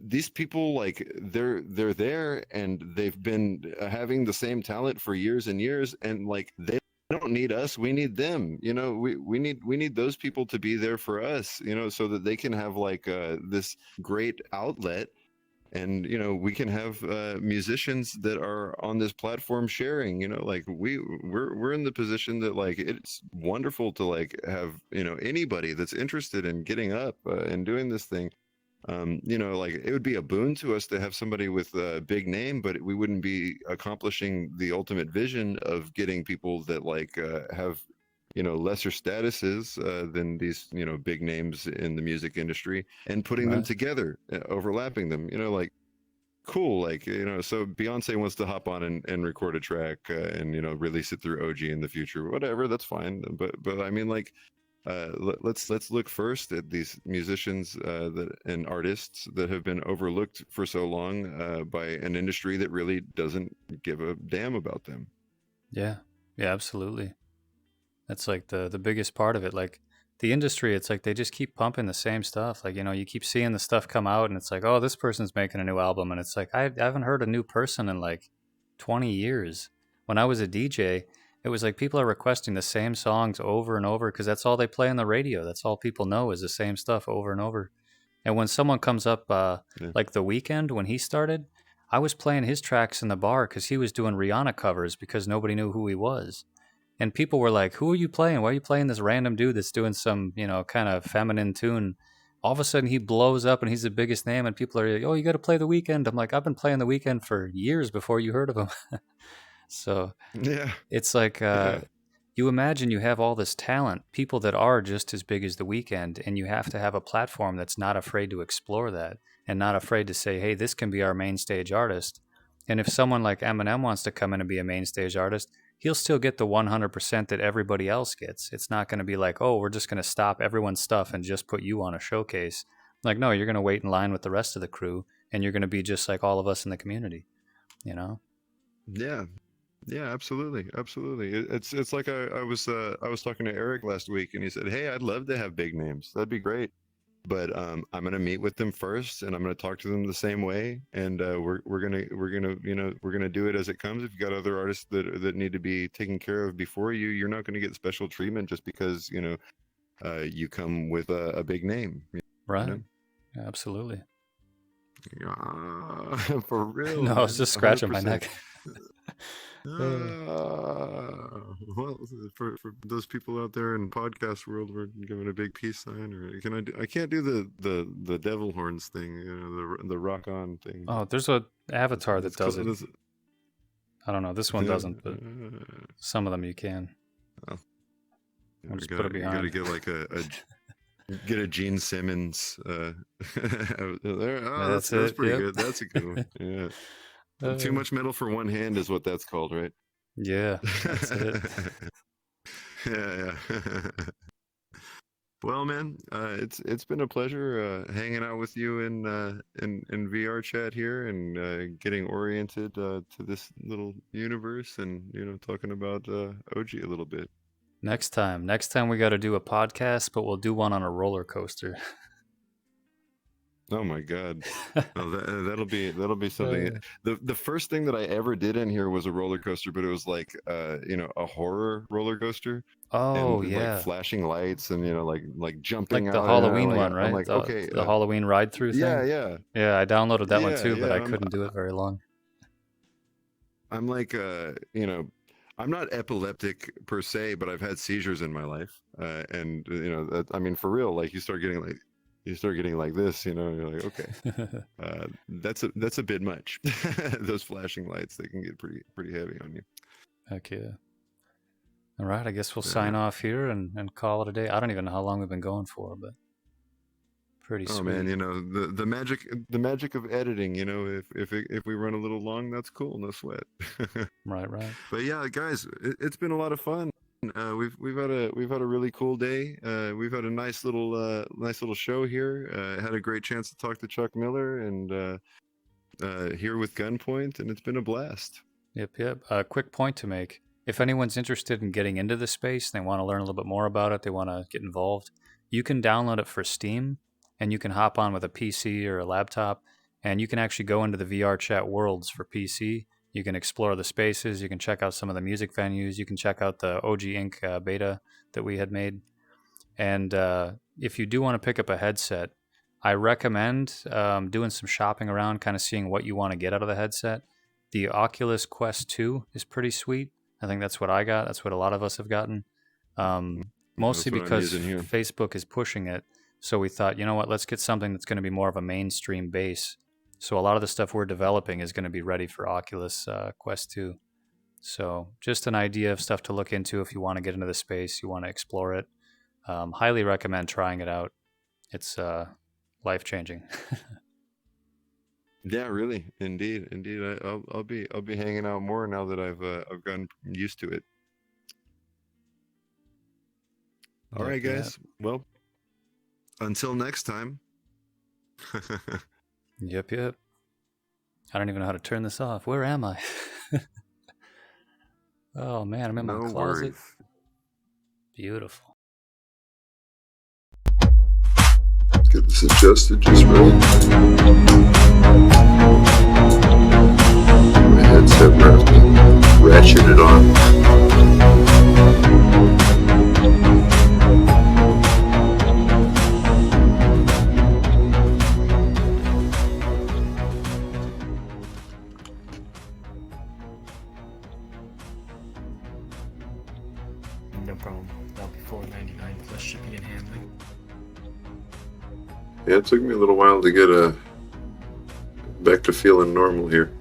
these people, like, they're there and they've been having the same talent for years and years, and like, they don't need us, we need them. We need those people to be there for us, so that they can have like this great outlet, and we can have musicians that are on this platform sharing. Like, we're in the position that, like, it's wonderful to like have anybody that's interested in getting up and doing this thing. Like, it would be a boon to us to have somebody with a big name, but we wouldn't be accomplishing the ultimate vision of getting people that like have lesser statuses than these big names in the music industry, and putting them together, overlapping them. Like, cool. Like, so Beyonce wants to hop on and record a track and release it through OG in the future, whatever, that's fine. But I mean, like, let's look first at these musicians and artists that have been overlooked for so long by an industry that really doesn't give a damn about them. Yeah, absolutely. That's like the biggest part of it. Like, the industry, it's like they just keep pumping the same stuff. Like, you keep seeing the stuff come out and it's like, oh, this person's making a new album. And it's like, I haven't heard a new person in like 20 years. When I was a DJ, it was like people are requesting the same songs over and over because that's all they play on the radio. That's all people know is the same stuff over and over. And when someone comes up, like The Weeknd, when he started, I was playing his tracks in the bar because he was doing Rihanna covers because nobody knew who he was. And people were like, who are you playing? Why are you playing this random dude that's doing some, kind of feminine tune? All of a sudden he blows up and he's the biggest name and people are like, oh, you got to play The Weeknd. I'm like, I've been playing The Weeknd for years before you heard of him. So Yeah. it's like, Yeah. you imagine you have all this talent, people that are just as big as The Weeknd, and you have to have a platform that's not afraid to explore that and not afraid to say, hey, this can be our main stage artist. And if someone like Eminem wants to come in and be a main stage artist, he'll still get the 100% that everybody else gets. It's not going to be like, oh, we're just going to stop everyone's stuff and just put you on a showcase. Like, no, you're going to wait in line with the rest of the crew, and you're going to be just like all of us in the community, Yeah. Yeah, absolutely. Absolutely. It's like I was talking to Eric last week and he said, "Hey, I'd love to have big names. That'd be great. But I'm going to meet with them first and I'm going to talk to them the same way and we're going to do it as it comes. If you got other artists that need to be taken care of before you, you're not going to get special treatment just because, you come with a big name." Right. Absolutely. Yeah, for real. No, I was just scratching 100%. my neck. Well, for those people out there in podcast world, we're giving a big peace sign. Or I can't do the devil horns thing, the rock on thing. Oh, there's a avatar that It's does called- it. I don't know. This one doesn't, but some of them you can. Oh. I'll just You put it gotta behind. get like get a Gene Simmons. There. Oh, That's that's it, pretty yep. good. That's a good one. Yeah. Too much metal for one hand is what that's called, right? Yeah, that's it. Yeah. Well, man, it's been a pleasure hanging out with you in VR chat here and getting oriented to this little universe and talking about OG a little bit. Next time we got to do a podcast, but we'll do one on a roller coaster. Oh my God! Oh, that'll be something. The first thing that I ever did in here was a roller coaster, but it was like a horror roller coaster. Oh, and yeah. like flashing lights and like jumping Like the out, Halloween one, I'm right? like, okay, the Halloween ride through thing. yeah. Yeah, I downloaded that one Yeah, too, but yeah, I couldn't do it very long. I'm like, I'm not epileptic per se, but I've had seizures in my life, and I mean, for real, like you start getting like this, you're like, okay, that's a bit much. Those flashing lights, they can get pretty heavy on you. Heck yeah. All right, I guess we'll sign off here and call it a day. I don't even know how long we've been going for, but pretty sweet. Oh man, the magic of editing. If we run a little long, that's cool, no sweat. Right. But yeah, guys, it's been a lot of fun. We've had a really cool day. We've had a nice little show here. Had a great chance to talk to Chuck Miller and here with Gunpoint, and it's been a blast. Yep. A quick point to make. If anyone's interested in getting into the space, they want to learn a little bit more about it, they want to get involved, you can download it for Steam, and you can hop on with a PC or a laptop, and you can actually go into the VR chat worlds for PC. You can explore the spaces, you can check out some of the music venues, you can check out the OG Inc. Beta that we had made. And if you do want to pick up a headset, I recommend doing some shopping around, kind of seeing what you want to get out of the headset. The Oculus Quest 2 is pretty sweet. I think that's what I got. That's what a lot of us have gotten. Mostly because Facebook is pushing it. So we thought, you know what, let's get something that's going to be more of a mainstream base. So a lot of the stuff we're developing is going to be ready for Oculus Quest 2. So just an idea of stuff to look into if you want to get into the space, you want to explore it. Highly recommend trying it out. It's life-changing. Yeah, really, indeed. I'll be hanging out more now that I've gotten used to it. All right, guys. Well, until next time. Yep. I don't even know how to turn this off. Where am I? Oh man, I'm in my closet. Worries. Beautiful. Get this adjusted just right. My headset ratcheted on. No problem. That'll be $4.99 plus shipping and handling. Yeah, it took me a little while to get back to feeling normal here.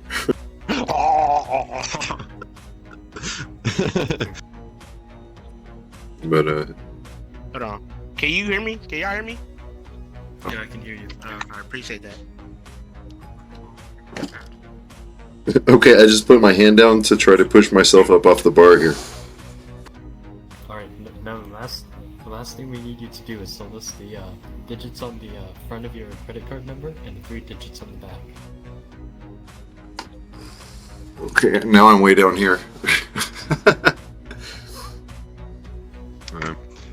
But Hold on. Can you hear me? Can y'all hear me? Yeah, I can hear you. I appreciate that. okay, I just put my hand down to try to push myself up off the bar here. Alright, now the last thing we need you to do is to list the digits on the front of your credit card number and the 3 digits on the back. Okay, now I'm way down here.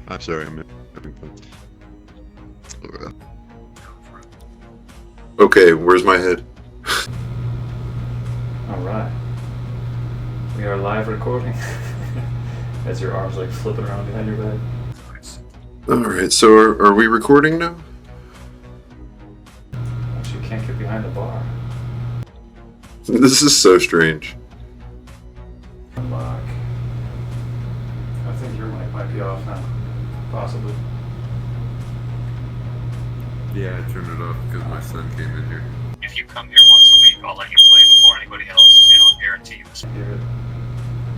I'm sorry, I'm having fun. Okay, where's my head? Alright. We are live recording. As your arms like flipping around behind your back. Alright, so are we recording now? Actually, you can't get behind the bar. This is so strange. Unlock. I think your mic might be off now. Possibly. Yeah, I turned it off because my son came in here. If you come here once a week, I'll let you play before anybody else, and I'll guarantee you this. Hear it.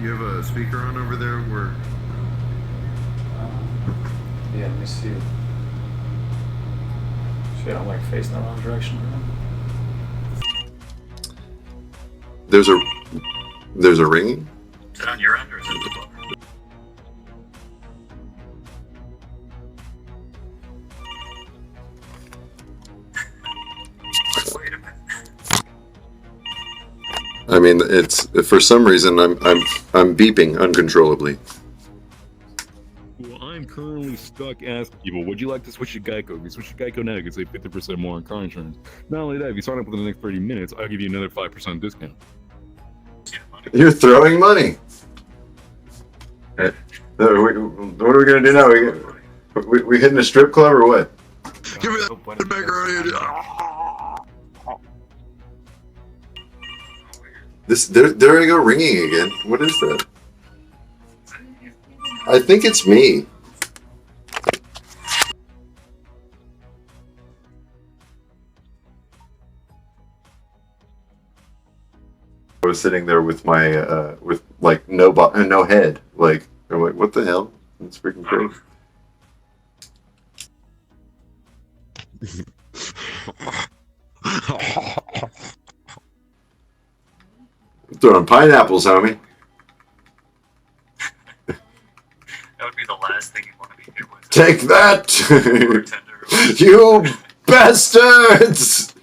You have a speaker on over there where... Yeah, let me see. Shit, I'm like facing the wrong direction. There's a ringing? Is it on your end or is it the book? Wait a minute. I mean, it's for some reason I'm beeping uncontrollably. Well, I'm currently stuck asking people, would you like to switch to Geico? If you switch to Geico now, you can save 50% more on car insurance. Not only that, if you sign up within the next 30 minutes, I'll give you another 5% discount. You're throwing money. What are we gonna do now? We hitting a strip club or what? Give me that macaroni. There I go ringing again. What is that? I think it's me. I was sitting there with my with like no head. Like I'm like, what the hell? That's freaking crazy. Throwing pineapples, homie. That would be the last thing you want to be hit with. Take that, Bartender. you bastards!